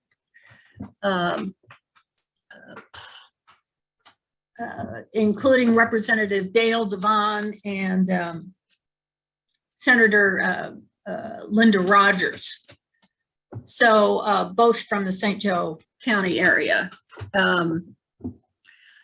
including Representative Dale Devon and Senator Linda Rogers. So both from the St. Joe County area.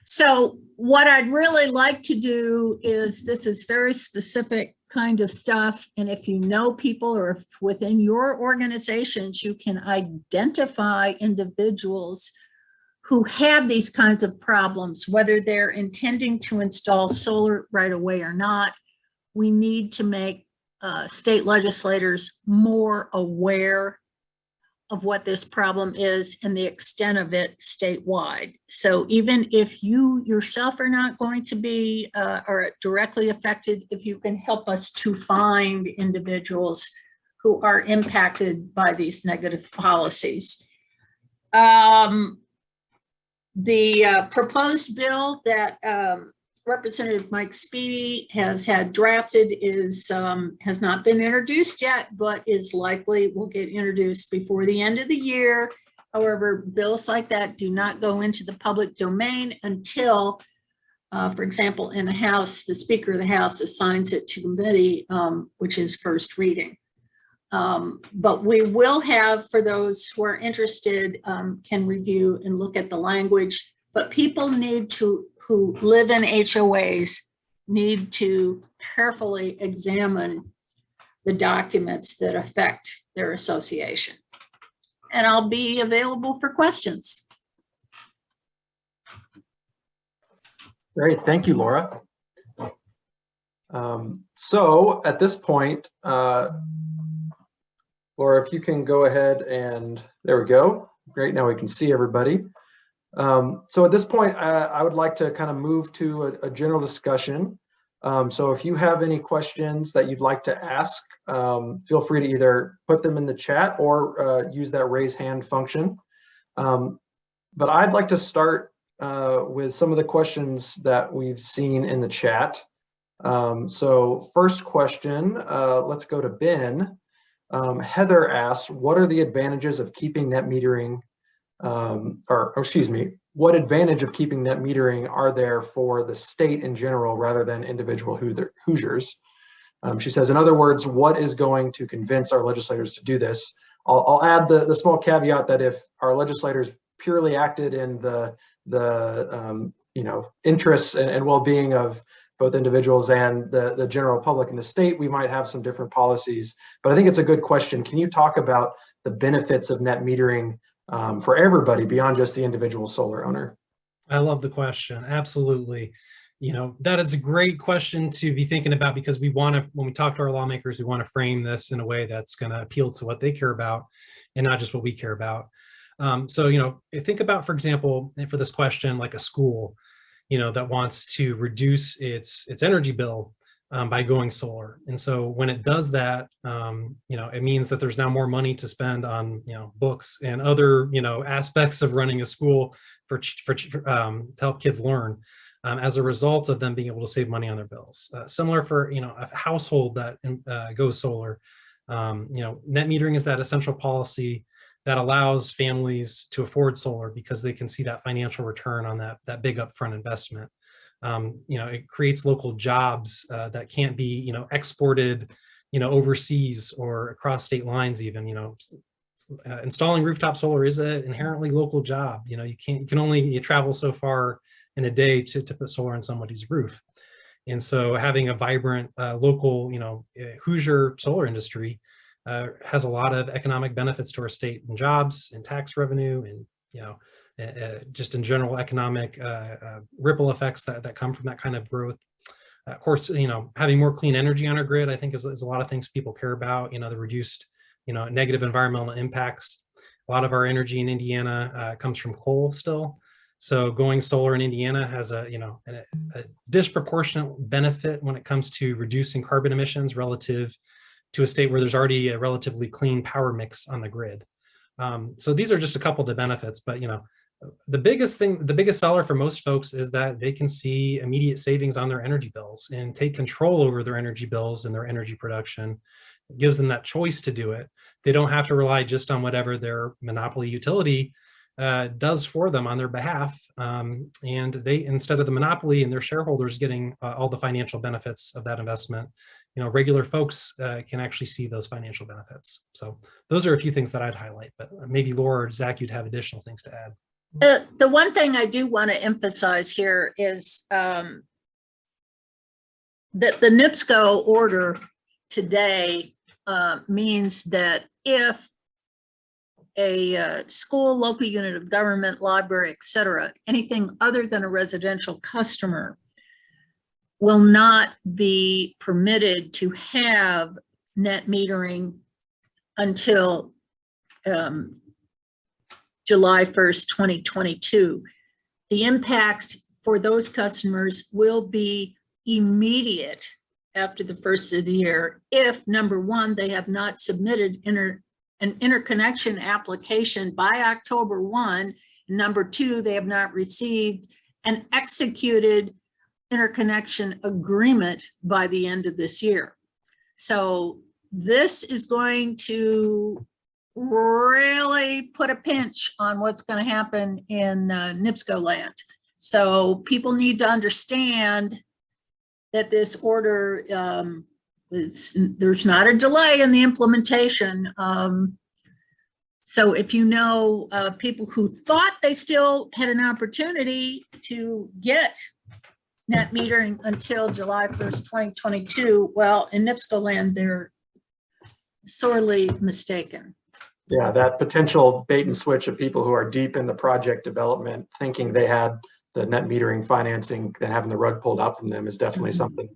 So what I'd really like to do is, this is very specific kind of stuff. And if you know people or if within your organizations, you can identify individuals who have these kinds of problems, whether they're intending to install solar right away or not, we need to make state legislators more aware of what this problem is and the extent of it statewide. So even if you yourself are not going to be or directly affected, if you can help us to find individuals who are impacted by these negative policies. The proposed bill that Representative Mike Speedy has had drafted is has not been introduced yet, but is likely will get introduced before the end of the year. However, bills like that do not go into the public domain until, for example, in the House, the Speaker of the House assigns it to committee, which is first reading. But we will have, for those who are interested, can review and look at the language, but people need to, who live in HOAs, need to carefully examine the documents that affect their association. And I'll be available for questions. Great, thank you, Laura. So at this point, Laura, if you can go ahead and, there we go. Great, now we can see everybody. So at this point, I would like to kind of move to a general discussion. So if you have any questions that you'd like to ask, feel free to either put them in the chat or use that raise hand function. But I'd like to start with some of the questions that we've seen in the chat. So first question, let's go to Ben. Heather asks, what are the advantages of keeping net metering, what advantage of keeping net metering are there for the state in general rather than individual Hoosiers? She says, in other words, what is going to convince our legislators to do this? I'll add the small caveat that if our legislators purely acted in the interests and well-being of both individuals and the general public in the state, we might have some different policies. But I think it's a good question. Can you talk about the benefits of net metering for everybody beyond just the individual solar owner? I love the question. Absolutely. That is a great question to be thinking about, because we want to, when we talk to our lawmakers, we want to frame this in a way that's going to appeal to what they care about and not just what we care about. So, think about, for example, for this question, like a school, that wants to reduce its energy bill by going solar. And so when it does that, it means that there's now more money to spend on, books and other, aspects of running a school to help kids learn. As a result of them being able to save money on their bills. Similar for a household that goes solar. Net metering is that essential policy that allows families to afford solar because they can see that financial return on that big upfront investment. It creates local jobs that can't be exported overseas or across state lines even. Installing rooftop solar is an inherently local job. You can only travel so far in a day to put solar on somebody's roof. And so having a vibrant local, Hoosier solar industry has a lot of economic benefits to our state and jobs and tax revenue and, just in general economic ripple effects that come from that kind of growth. Of course, having more clean energy on our grid, I think is a lot of things people care about, the reduced, negative environmental impacts. A lot of our energy in Indiana comes from coal still. So going solar in Indiana has a disproportionate benefit when it comes to reducing carbon emissions relative to a state where there's already a relatively clean power mix on the grid. So these are just a couple of the benefits, but the biggest seller for most folks is that they can see immediate savings on their energy bills and take control over their energy bills and their energy production. It gives them that choice to do it. They don't have to rely just on whatever their monopoly utility does for them on their behalf, and they, instead of the monopoly and their shareholders getting all the financial benefits of that investment, regular folks can actually see those financial benefits. So those are a few things that I'd highlight, but maybe Laura or Zach, you'd have additional things to add. The one thing I do want to emphasize here is that the NIPSCO order today means that if a school, local unit of government, library, etc., anything other than a residential customer will not be permitted to have net metering until July 1st, 2022. The impact for those customers will be immediate after the first of the year if, number one, they have not submitted an interconnection application by October 1. Number two, they have not received an executed interconnection agreement by the end of this year. So this is going to really put a pinch on what's going to happen in NIPSCO land. So people need to understand that this order, there's not a delay in the implementation. So if people who thought they still had an opportunity to get net metering until July 1st, 2022, well, in NIPSCO land, they're sorely mistaken. Yeah, that potential bait and switch of people who are deep in the project development thinking they had the net metering financing, then having the rug pulled out from them is definitely something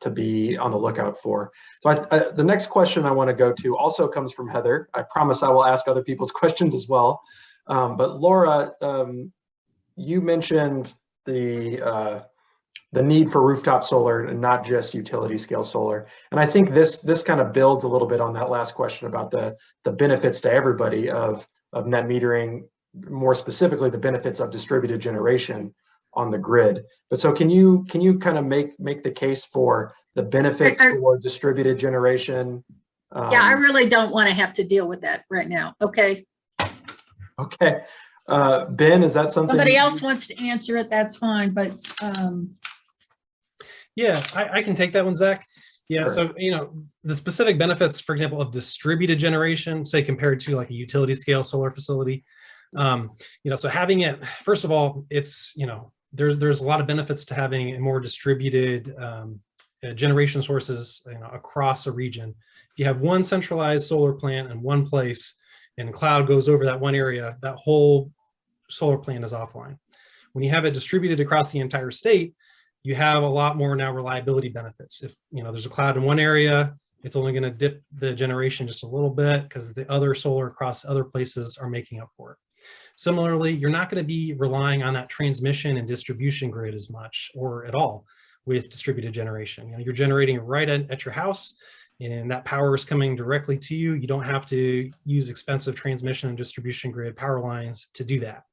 to be on the lookout for. So the next question I want to go to also comes from Heather. I promise I will ask other people's questions as well. But Laura, you mentioned the need for rooftop solar and not just utility scale solar. And I think this kind of builds a little bit on that last question about the benefits to everybody of net metering, more specifically the benefits of distributed generation on the grid. But so can you kind of make the case for the benefits for distributed generation? Yeah, I really don't want to have to deal with that right now. Okay. Okay. Ben, is that something? Somebody else wants to answer it, that's fine, but yeah, I can take that one, Zach. Yeah, Sure. So, the specific benefits, for example, of distributed generation, say compared to like a utility scale solar facility, so having it, first of all, it's, there's a lot of benefits to having a more distributed generation sources, across a region. If you have one centralized solar plant in one place and cloud goes over that one area, that whole solar plant is offline. When you have it distributed across the entire state, you have a lot more now reliability benefits. If there's a cloud in one area, it's only going to dip the generation just a little bit because the other solar across other places are making up for it. Similarly, you're not going to be relying on that transmission and distribution grid as much or at all with distributed generation. You're generating right at your house, and that power is coming directly to you. You don't have to use expensive transmission and distribution grid power lines to do that.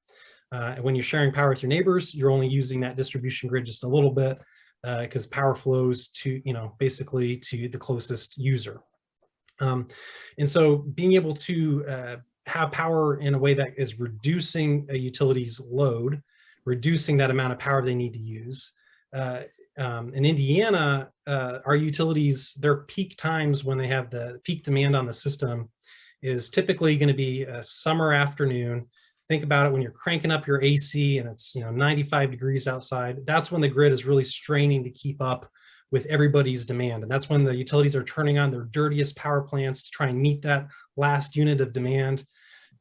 And when you're sharing power with your neighbors, you're only using that distribution grid just a little bit because power flows to, basically to the closest user. And so being able to have power in a way that is reducing a utility's load, reducing that amount of power they need to use. In Indiana, our utilities, their peak times when they have the peak demand on the system is typically going to be a summer afternoon. Think about it when you're cranking up your AC and it's 95 degrees outside. That's when the grid is really straining to keep up with everybody's demand. And that's when the utilities are turning on their dirtiest power plants to try and meet that last unit of demand.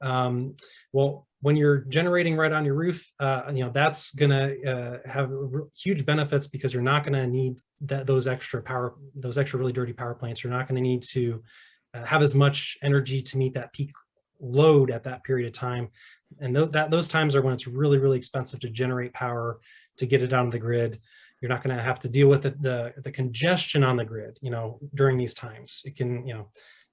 Well, when you're generating right on your roof, that's going to have huge benefits because you're not going to need those extra really dirty power plants. You're not going to need to have as much energy to meet that peak load at that period of time. And those times are when it's really, really expensive to generate power to get it onto the grid. You're not going to have to deal with the congestion on the grid, during these times. It can,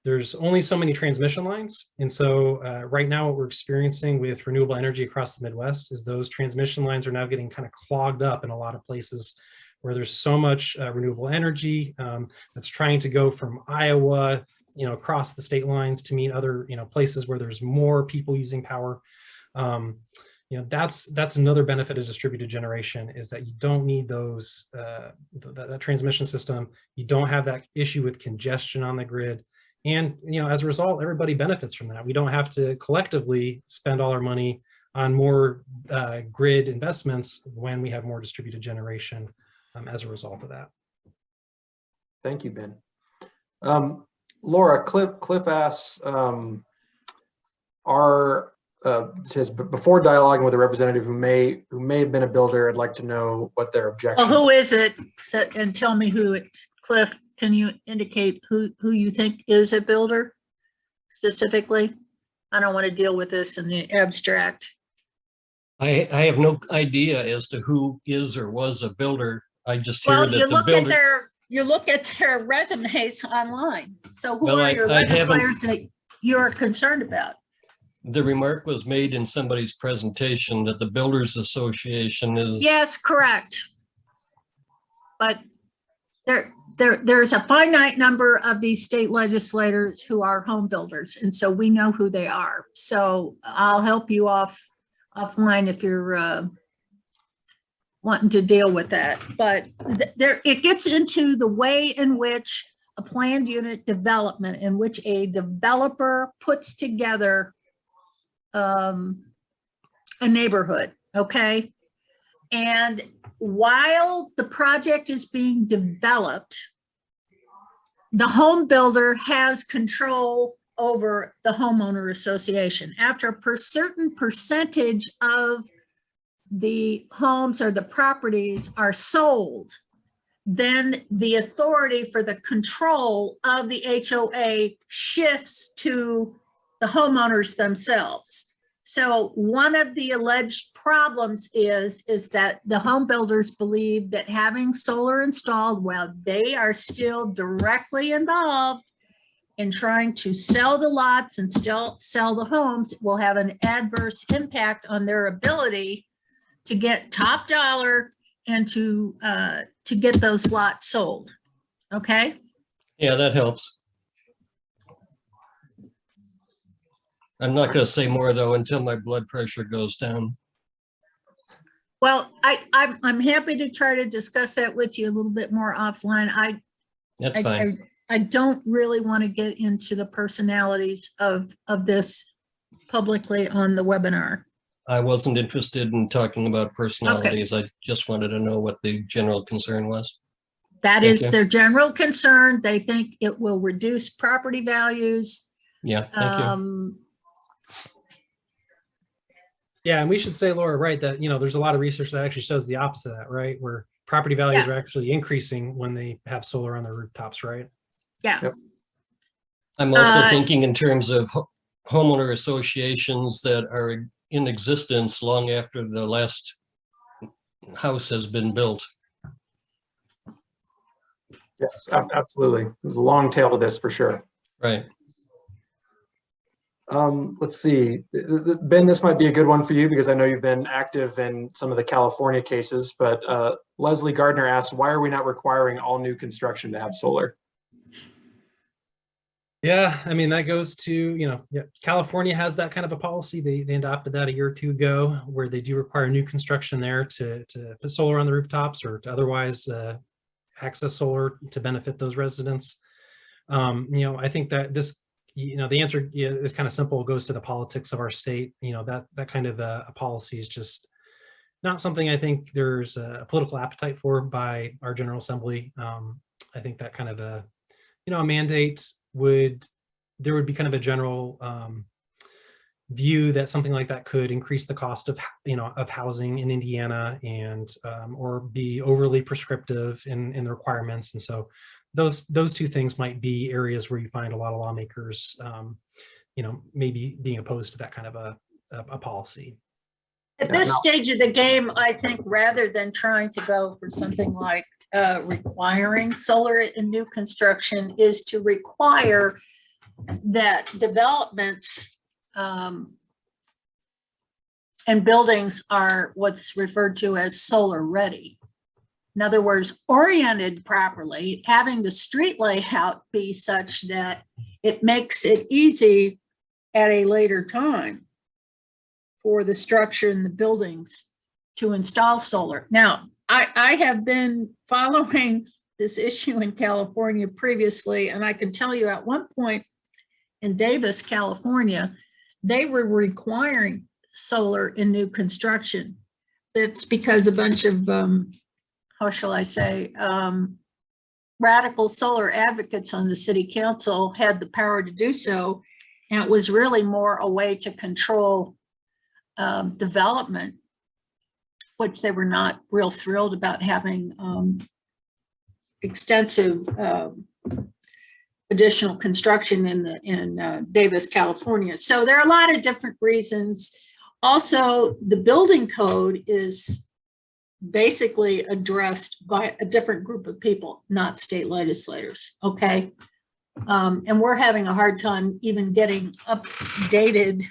there's only so many transmission lines. And so right now what we're experiencing with renewable energy across the Midwest is those transmission lines are now getting kind of clogged up in a lot of places where there's so much renewable energy that's trying to go from Iowa, across the state lines to meet other, places where there's more people using power. That's another benefit of distributed generation is that you don't need those, that transmission system. You don't have that issue with congestion on the grid. And, as a result, everybody benefits from that. We don't have to collectively spend all our money on more grid investments when we have more distributed generation as a result of that. Thank you, Ben. Laura, Cliff asks, says before dialoguing with a representative who may have been a builder, I'd like to know what their objections. Well, who is it? And tell me who it. Cliff, can you indicate who you think is a builder specifically? I don't want to deal with this in the abstract. I have no idea as to who is or was a builder. I just hear that the builder. You look at their resumes online. So who are your legislators that you're concerned about? The remark was made in somebody's presentation that the Builders Association is. Yes, correct. But there's a finite number of these state legislators who are home builders, and so we know who they are. So I'll help you offline if you're wanting to deal with that. But it gets into the way in which a planned unit development in which a developer puts together a neighborhood, okay? And while the project is being developed, the home builder has control over the homeowner association. After a certain percentage of the homes or the properties are sold, then the authority for the control of the HOA shifts to the homeowners themselves. So one of the alleged problems is that the home builders believe that having solar installed while they are still directly involved in trying to sell the lots and still sell the homes will have an adverse impact on their ability to get top dollar and to get those lots sold. Okay? Yeah, that helps. I'm not going to say more though until my blood pressure goes down. Well, I'm happy to try to discuss that with you a little bit more offline. That's fine. I don't really want to get into the personalities of this publicly on the webinar. I wasn't interested in talking about personalities. I just wanted to know what the general concern was. That Thank is you. their general concern. They think it will reduce property values. Yeah, thank you. Yeah, and we should say, Laura, right, that, there's a lot of research that actually shows the opposite of that, right? Where property values Yeah. are actually increasing when they have solar on their rooftops, right? Yeah. Yep. I'm also thinking in terms of homeowner associations that are in existence long after the last house has been built. Yes, absolutely. There's a long tail to this for sure. Right. Let's see, Ben, this might be a good one for you because I know you've been active in some of the California cases, but Leslie Gardner asked, why are we not requiring all new construction to have solar? Yeah, I mean, that goes to, California has that kind of a policy. They adopted that a year or two ago, where they do require new construction there to put solar on the rooftops or to otherwise access solar to benefit those residents. I think that this, the answer is kind of simple. It goes to the politics of our state. That kind of a policy is just not something I think there's a political appetite for by our General Assembly. I think that kind of a mandate there would be kind of a general view that something like that could increase the cost of housing in Indiana and or be overly prescriptive in the requirements. And so those two things might be areas where you find a lot of lawmakers maybe being opposed to that kind of a policy. At this stage of the game, I think rather than trying to go for something like requiring solar in new construction, is to require that developments and buildings are what's referred to as solar ready. In other words, oriented properly, having the street layout be such that it makes it easy at a later time for the structure and the buildings to install solar. Now, I have been following this issue in California previously, and I can tell you at one point in Davis, California, they were requiring solar in new construction. That's because a bunch of, how shall I say, radical solar advocates on the city council had the power to do so. And it was really more a way to control development, which they were not real thrilled about having extensive additional construction in Davis, California. So there are a lot of different reasons. Also, the building code is basically addressed by a different group of people, not state legislators, okay? And we're having a hard time even getting updated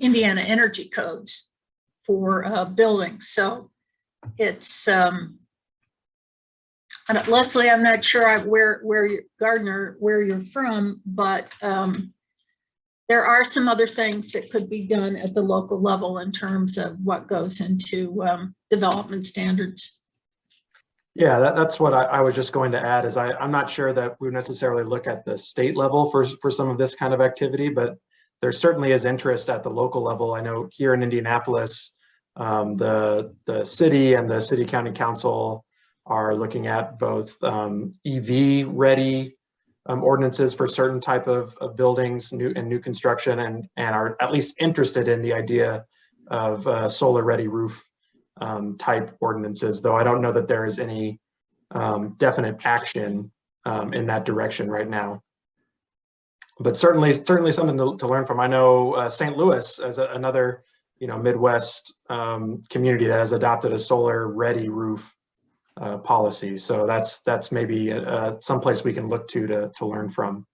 Indiana energy codes for buildings. So it's, Leslie, I'm not sure where you're, Gardner, where you're from, but there are some other things that could be done at the local level in terms of what goes into development standards. Yeah, that's what I was just going to add is I'm not sure that we necessarily look at the state level for some of this kind of activity, but there certainly is interest at the local level. I know here in Indianapolis, the city and the city county council are looking at both EV ready ordinances for certain type of buildings, new construction, and are at least interested in the idea of solar ready roof type ordinances, though I don't know that there is any definite action in that direction right now. But certainly something to learn from. I know St. Louis as another Midwest community that has adopted a solar ready roof policy. So that's maybe someplace we can look to learn from.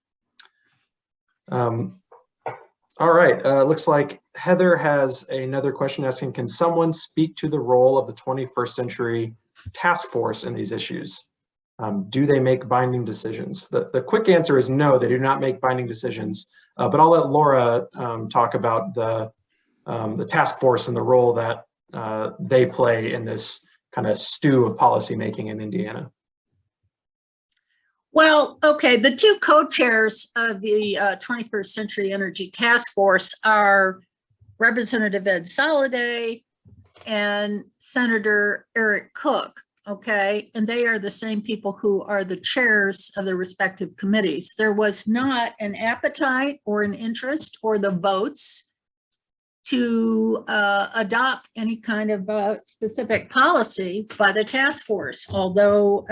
All right, looks like Heather has another question asking, can someone speak to the role of the 21st century task force in these issues? Do they make binding decisions? The quick answer is no, they do not make binding decisions, but I'll let Laura talk about the task force and the role that they play in this kind of stew of policymaking in Indiana. Well, okay, the two co-chairs of the 21st Century Energy Task Force are Representative Ed Soliday, and Senator Eric Cook. Okay, and they are the same people who are the chairs of the respective committees. There was not an appetite or an interest or the votes to adopt any kind of specific policy by the task force, although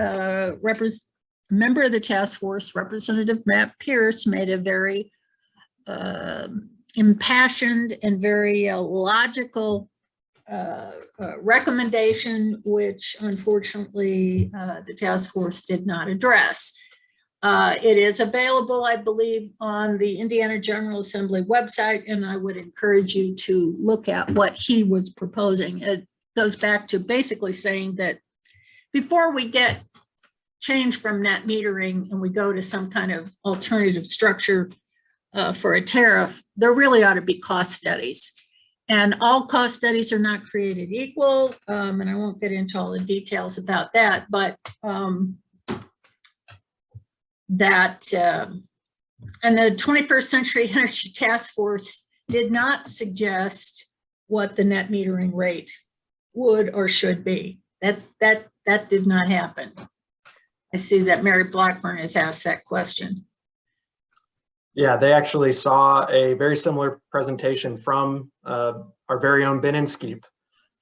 member of the task force, Representative Matt Pierce, made a very impassioned and very logical recommendation, which unfortunately the task force did not address. It is available, I believe, on the Indiana General Assembly website, and I would encourage you to look at what he was proposing. It goes back to basically saying that before we get change from net metering and we go to some kind of alternative structure for a tariff, there really ought to be cost studies. And all cost studies are not created equal, and I won't get into all the details about that, but and the 21st Century Energy Task Force did not suggest what the net metering rate would or should be. That did not happen. I see that Mary Blackburn has asked that question. Yeah, they actually saw a very similar presentation from our very own Ben Inskeep,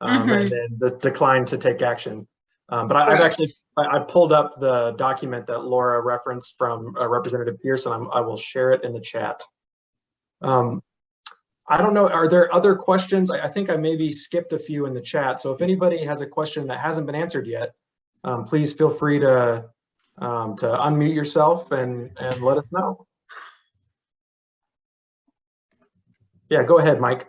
and then declined to take action. But I pulled up the document that Laura referenced from Representative Pierce, and I will share it in the chat. I don't know, are there other questions? I think I maybe skipped a few in the chat. So if anybody has a question that hasn't been answered yet, please feel free to unmute yourself and let us know. Yeah, go ahead, Mike.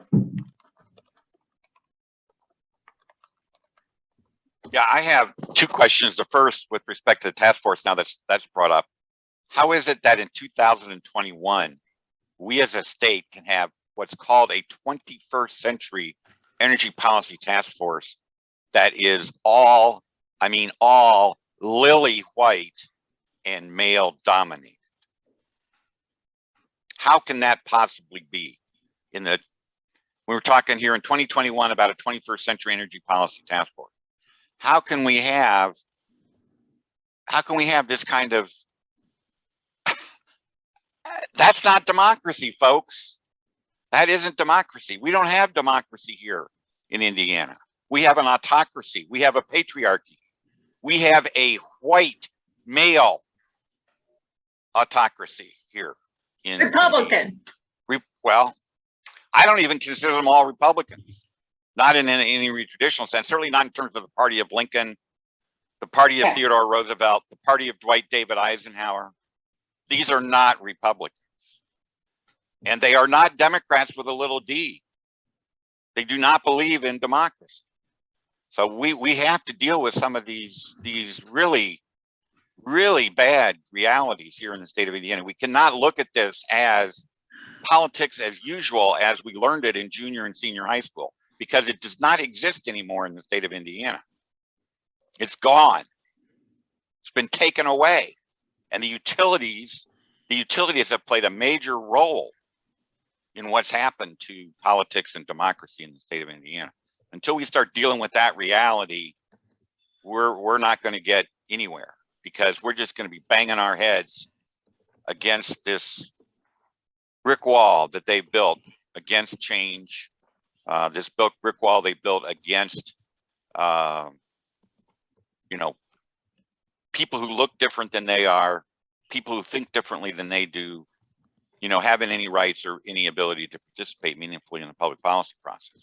Yeah, I have two questions. The first, with respect to the task force, now that's brought up. How is it that in 2021, we as a state can have what's called a 21st century energy policy task force that is all lily white and male dominated? How can that possibly be? We were talking here in 2021 about a 21st century energy policy task force. How can we have this kind of, that's not democracy, folks. That isn't democracy. We don't have democracy here in Indiana. We have an autocracy. We have a patriarchy. We have a white male autocracy here in Republican. Well, I don't even consider them all Republicans, not in any traditional sense, certainly not in terms of the party of Lincoln, the party of Theodore Roosevelt, the party of Dwight David Eisenhower. These are not Republicans. And they are not Democrats with a little d. They do not believe in democracy. So we have to deal with some of these really, really bad realities here in the state of Indiana. We cannot look at this as politics as usual as we learned it in junior and senior high school, because it does not exist anymore in the state of Indiana. It's gone. It's been taken away. And the utilities have played a major role in what's happened to politics and democracy in the state of Indiana. Until we start dealing with that reality, we're not going to get anywhere, because we're just going to be banging our heads against this brick wall that they built against change. This brick wall they built against, people who look different than they are, people who think differently than they do, having any rights or any ability to participate meaningfully in the public policy process.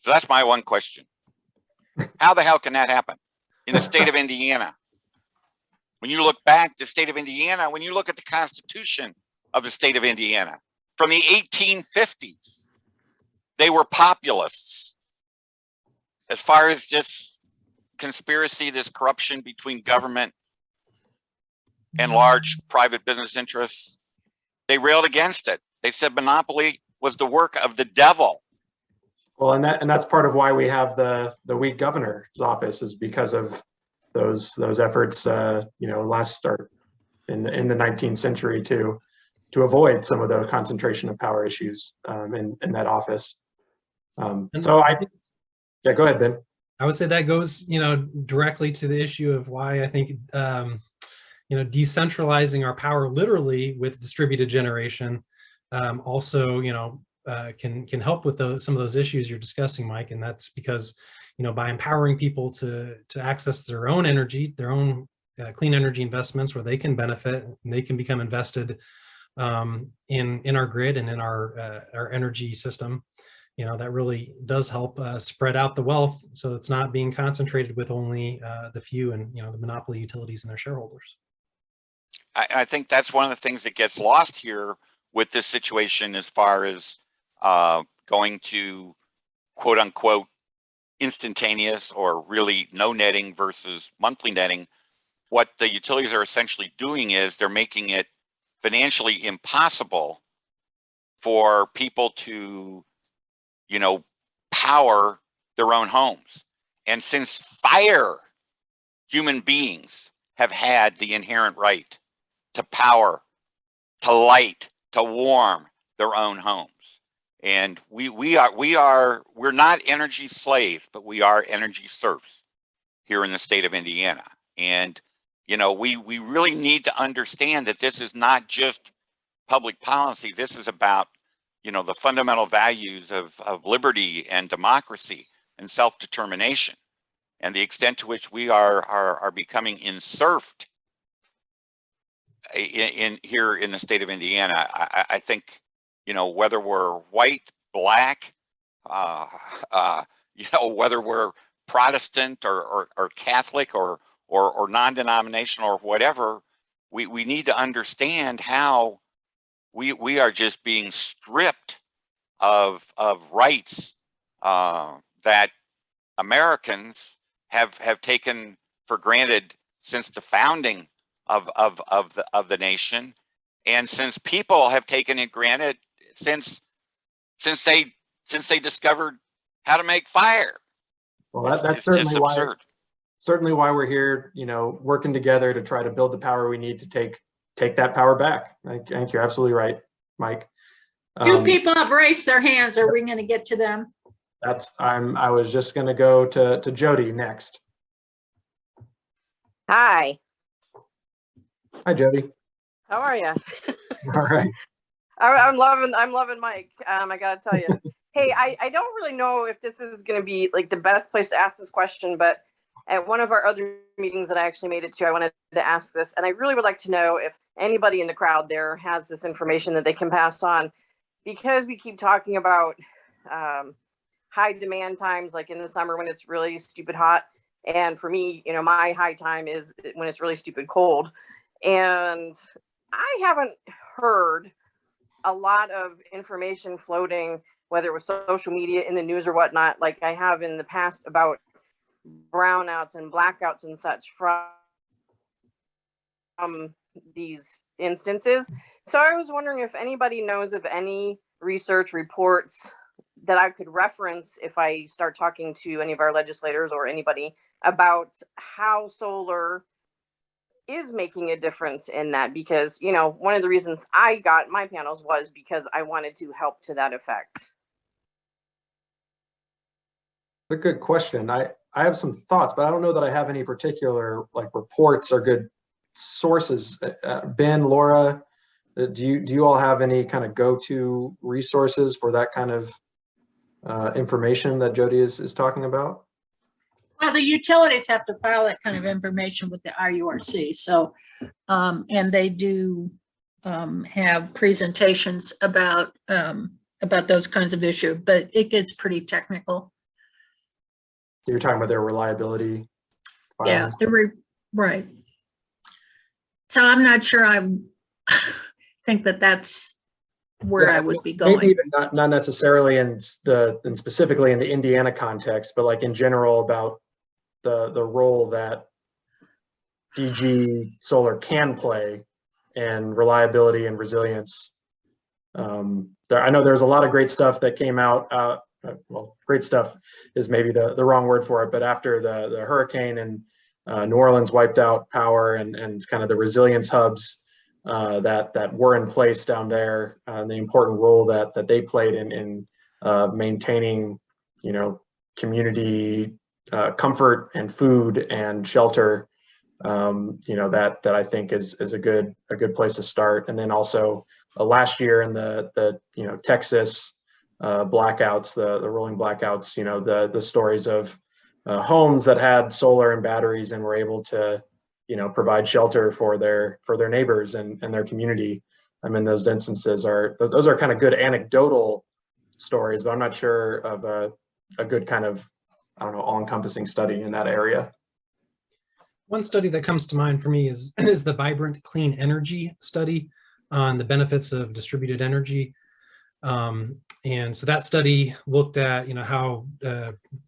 So that's my one question. How the hell can that happen in the state of Indiana? When you look back, the state of Indiana, when you look at the Constitution of the state of Indiana from the 1850s, they were populists. As far as this conspiracy, this corruption between government and large private business interests, they railed against it. They said monopoly was the work of the devil. Well, and that's part of why we have the weak governor's office, is because of those efforts, last start in the 19th century to avoid some of the concentration of power issues in that office. So I think, yeah, go ahead, Ben. I would say that goes, directly to the issue of why I think, decentralizing our power literally with distributed generation also, can help with some of those issues you're discussing, Mike. And that's because, by empowering people to access their own energy, their own clean energy investments where they can benefit and they can become invested in our grid and in our energy system. That really does help spread out the wealth, so it's not being concentrated with only the few and the monopoly utilities and their shareholders. I think that's one of the things that gets lost here with this situation, as far as going to quote unquote instantaneous or really no netting versus monthly netting. What the utilities are essentially doing is they're making it financially impossible for people to power their own homes. And since human beings have had the inherent right to power, to light, to warm their own homes. And we're not energy slaves, but we are energy serfs here in the state of Indiana. And, we really need to understand that this is not just public policy. This is about the fundamental values of liberty and democracy and self-determination, and the extent to which we are becoming enserfed here in the state of Indiana. I think, whether we're white, black, whether we're Protestant or Catholic or non-denominational or whatever, we need to understand how we are just being stripped of rights that Americans have taken for granted since the founding of the nation, and since people have taken it granted since they discovered how to make fire. Well, that's certainly why we're here, working together to try to build the power we need to take that power back. I think you're absolutely right, Mike. Two people have raised their hands. Are we going to get to them? I was just going to go to Jody next. Hi. Hi, Jody. How are you? All right. I'm loving Mike. I gotta tell you. Hey, I don't really know if this is going to be like the best place to ask this question, but at one of our other meetings that I actually made it to, I wanted to ask this, and I really would like to know if anybody in the crowd there has this information that they can pass on, because we keep talking about high demand times, like in the summer when it's really stupid hot. And for me, my high time is when it's really stupid cold. And I haven't heard a lot of information floating, whether it was social media, in the news or whatnot, like I have in the past, about brownouts and blackouts and such from these instances. So I was wondering if anybody knows of any research reports that I could reference if I start talking to any of our legislators or anybody about how solar is making a difference in that, because one of the reasons I got my panels was because I wanted to help to that effect. A good question. I have some thoughts, but I don't know that I have any particular reports or good sources. Ben, Laura, do you all have any kind of go-to resources for that kind of information that Jody is talking about? Well, the utilities have to file that kind of information with the IURC. So, and they do have presentations about those kinds of issues, but it gets pretty technical. You're talking about their reliability filings? Yeah, right. So I'm not sure I think that's where I would be going. Maybe even not necessarily and specifically in the Indiana context, but in general about the role that DG solar can play in reliability and resilience. I know there's a lot of great stuff that came out. Well, great stuff is maybe the wrong word for it, but after the hurricane and New Orleans wiped out power and kind of the resilience hubs that were in place down there, and the important role that they played in maintaining, community comfort and food and shelter. That I think is a good place to start. And then also last year in the Texas blackouts, the rolling blackouts, the stories of homes that had solar and batteries and were able to provide shelter for their neighbors and their community. I mean, those instances those are kind of good anecdotal stories, but I'm not sure of a good kind of, I don't know, all-encompassing study in that area. One study that comes to mind for me is the Vibrant Clean Energy study on the benefits of distributed energy. And so that study looked at, how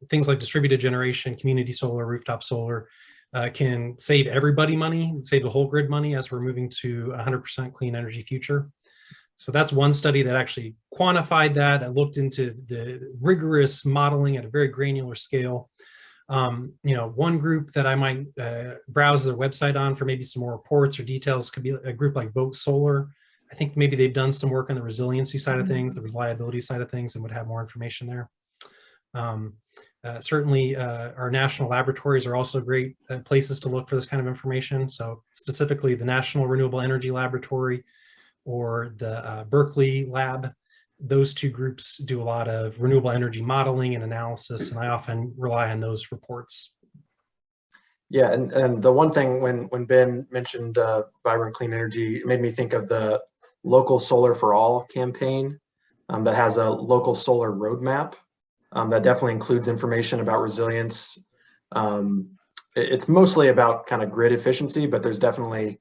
things like distributed generation, community solar, rooftop solar can save everybody money, save the whole grid money as we're moving to 100% clean energy future. So that's one study that actually quantified that looked into the rigorous modeling at a very granular scale. One group that I might browse their website on for maybe some more reports or details could be a group like Vote Solar. I think maybe they've done some work on the resiliency side of things, the reliability side of things, and would have more information there. Certainly, our national laboratories are also great places to look for this kind of information. So specifically the National Renewable Energy Laboratory or the Berkeley Lab. Those two groups do a lot of renewable energy modeling and analysis, and I often rely on those reports. Yeah, and the one thing when Ben mentioned Vibrant Clean Energy, it made me think of the Local Solar for All campaign that has a local solar roadmap that definitely includes information about resilience. It's mostly about kind of grid efficiency, but there's definitely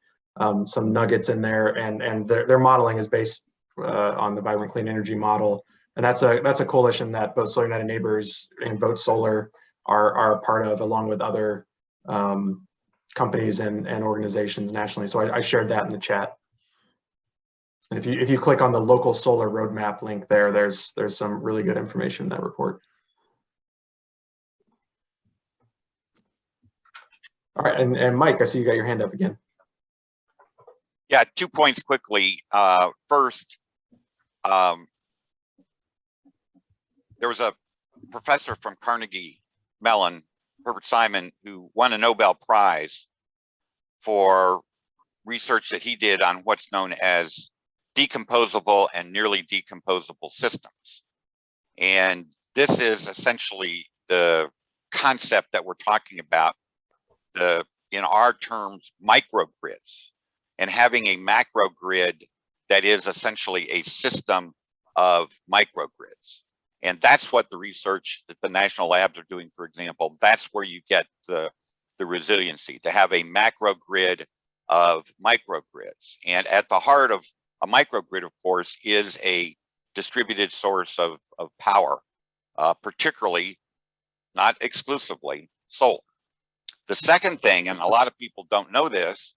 some nuggets in there, and their modeling is based on the Vibrant Clean Energy model, and that's a coalition that both Solar United Neighbors and Vote Solar are a part of, along with other companies and organizations nationally. So I shared that in the chat. And if you click on the Local Solar Roadmap link there's some really good information in that report. All right, and Mike, I see you got your hand up again. Yeah, 2 points quickly. First, there was a professor from Carnegie Mellon, Herbert Simon, who won a Nobel Prize for research that he did on what's known as decomposable and nearly decomposable systems. And this is essentially the concept that we're talking about, in our terms, microgrids, and having a macro grid that is essentially a system of microgrids. And that's what the research that the national labs are doing, for example. That's where you get the resiliency, to have a macro grid of microgrids. And at the heart of a microgrid, of course, is a distributed source of power, particularly, not exclusively, solar. The second thing, and a lot of people don't know this,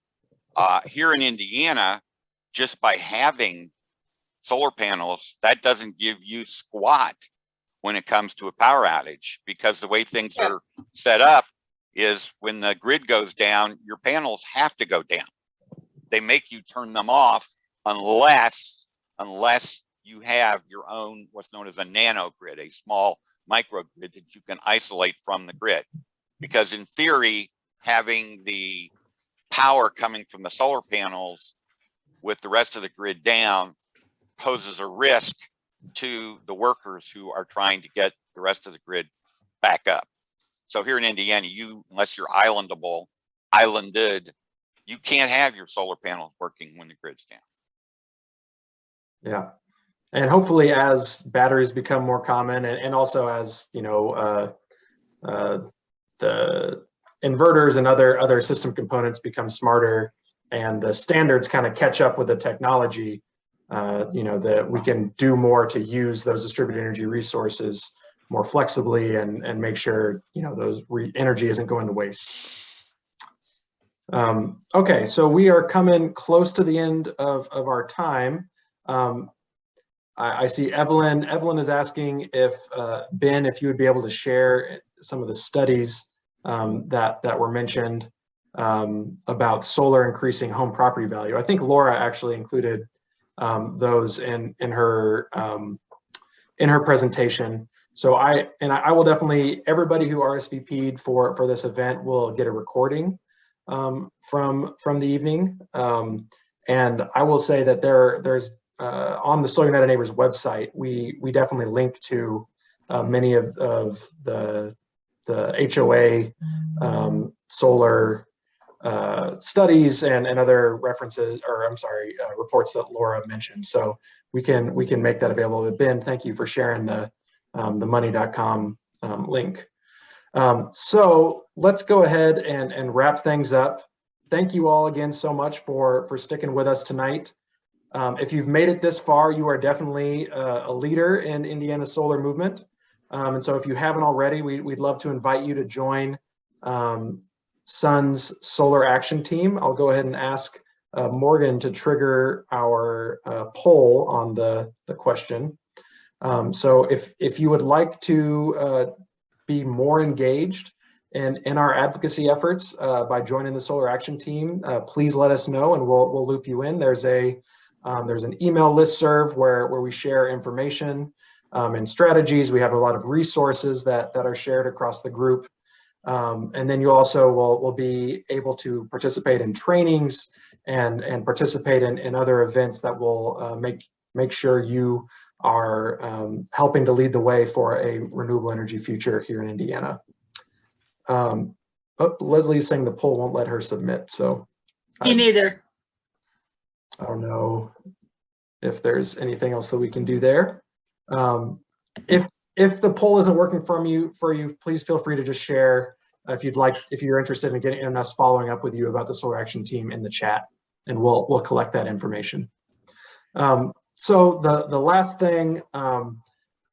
here in Indiana, just by having solar panels, that doesn't give you squat when it comes to a power outage, because the way things are set up is when the grid goes down, your panels have to go down. They make you turn them off unless you have your own, what's known as a nano grid, a small microgrid that you can isolate from the grid. Because in theory, having the power coming from the solar panels with the rest of the grid down poses a risk to the workers who are trying to get the rest of the grid back up. So here in Indiana, unless you're islanded, you can't have your solar panels working when the grid's down. Yeah, and hopefully as batteries become more common, and also as the inverters and other system components become smarter, and the standards kind of catch up with the technology, that we can do more to use those distributed energy resources more flexibly and make sure those energy isn't going to waste. Okay, so we are coming close to the end of our time. I see Evelyn. Evelyn is asking if Ben, if you would be able to share some of the studies that were mentioned. about solar increasing home property value. I think Laura actually included those in her presentation. So I will definitely, everybody who RSVP'd for this event will get a recording from the evening. And I will say that there's on the Solar United Neighbors website, we definitely link to many of the HOA solar studies and other references, or I'm sorry, reports that Laura mentioned. So we can make that available. Ben, thank you for sharing the money.com link. So let's go ahead and wrap things up. Thank you all again so much for sticking with us tonight. If you've made it this far, you are definitely a leader in Indiana's solar movement. And so if you haven't already, we'd love to invite you to join Sun's Solar Action Team. I'll go ahead and ask Morgan to trigger our poll on the question. So if you would like to be more engaged in our advocacy efforts by joining the Solar Action Team, please let us know and we'll loop you in. There's an email listserv where we share information and strategies. We have a lot of resources that are shared across the group. And then you also will be able to participate in trainings and participate in other events that will make sure you are helping to lead the way for a renewable energy future here in Indiana. Leslie's saying the poll won't let her submit, so. Me neither. I don't know if there's anything else that we can do there. If the poll isn't working for you, please feel free to just share if you're interested in getting us following up with you about the Solar Action Team in the chat, and we'll collect that information. So the last thing,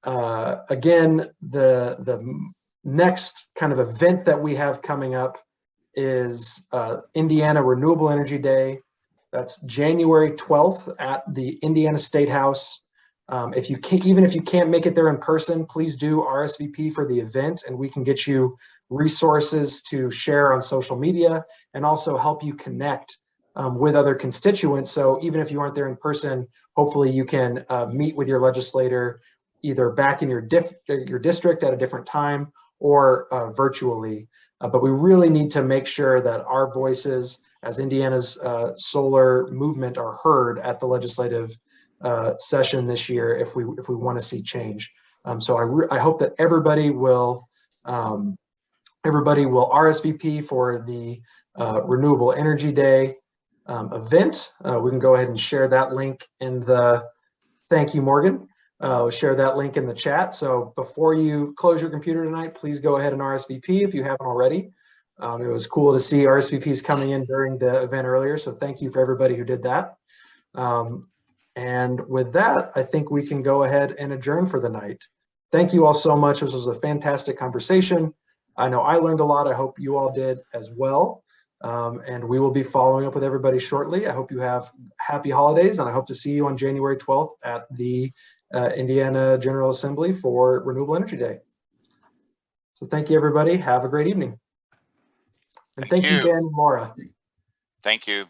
again, the next kind of event that we have coming up is Indiana Renewable Energy Day. That's January 12th at the Indiana State House. Even if you can't make it there in person, please do RSVP for the event, and we can get you resources to share on social media and also help you connect with other constituents. So even if you aren't there in person, hopefully you can meet with your legislator either back in your district at a different time or virtually. But we really need to make sure that our voices as Indiana's solar movement are heard at the legislative session this year if we want to see change. So I hope that everybody will RSVP for the Renewable Energy Day event. We can go ahead and share that link in the, thank you, Morgan. Share that link in the chat. So before you close your computer tonight, please go ahead and RSVP if you haven't already. It was cool to see RSVPs coming in during the event earlier. So thank you for everybody who did that. And with that, I think we can go ahead and adjourn for the night. Thank you all so much. This was a fantastic conversation. I know I learned a lot. I hope you all did as well. And we will be following up with everybody shortly. I hope you have happy holidays, and I hope to see you on January 12th at the Indiana General Assembly for Renewable Energy Day. So thank you, everybody. Have a great evening. And thank you, Ben and Laura. Thank you.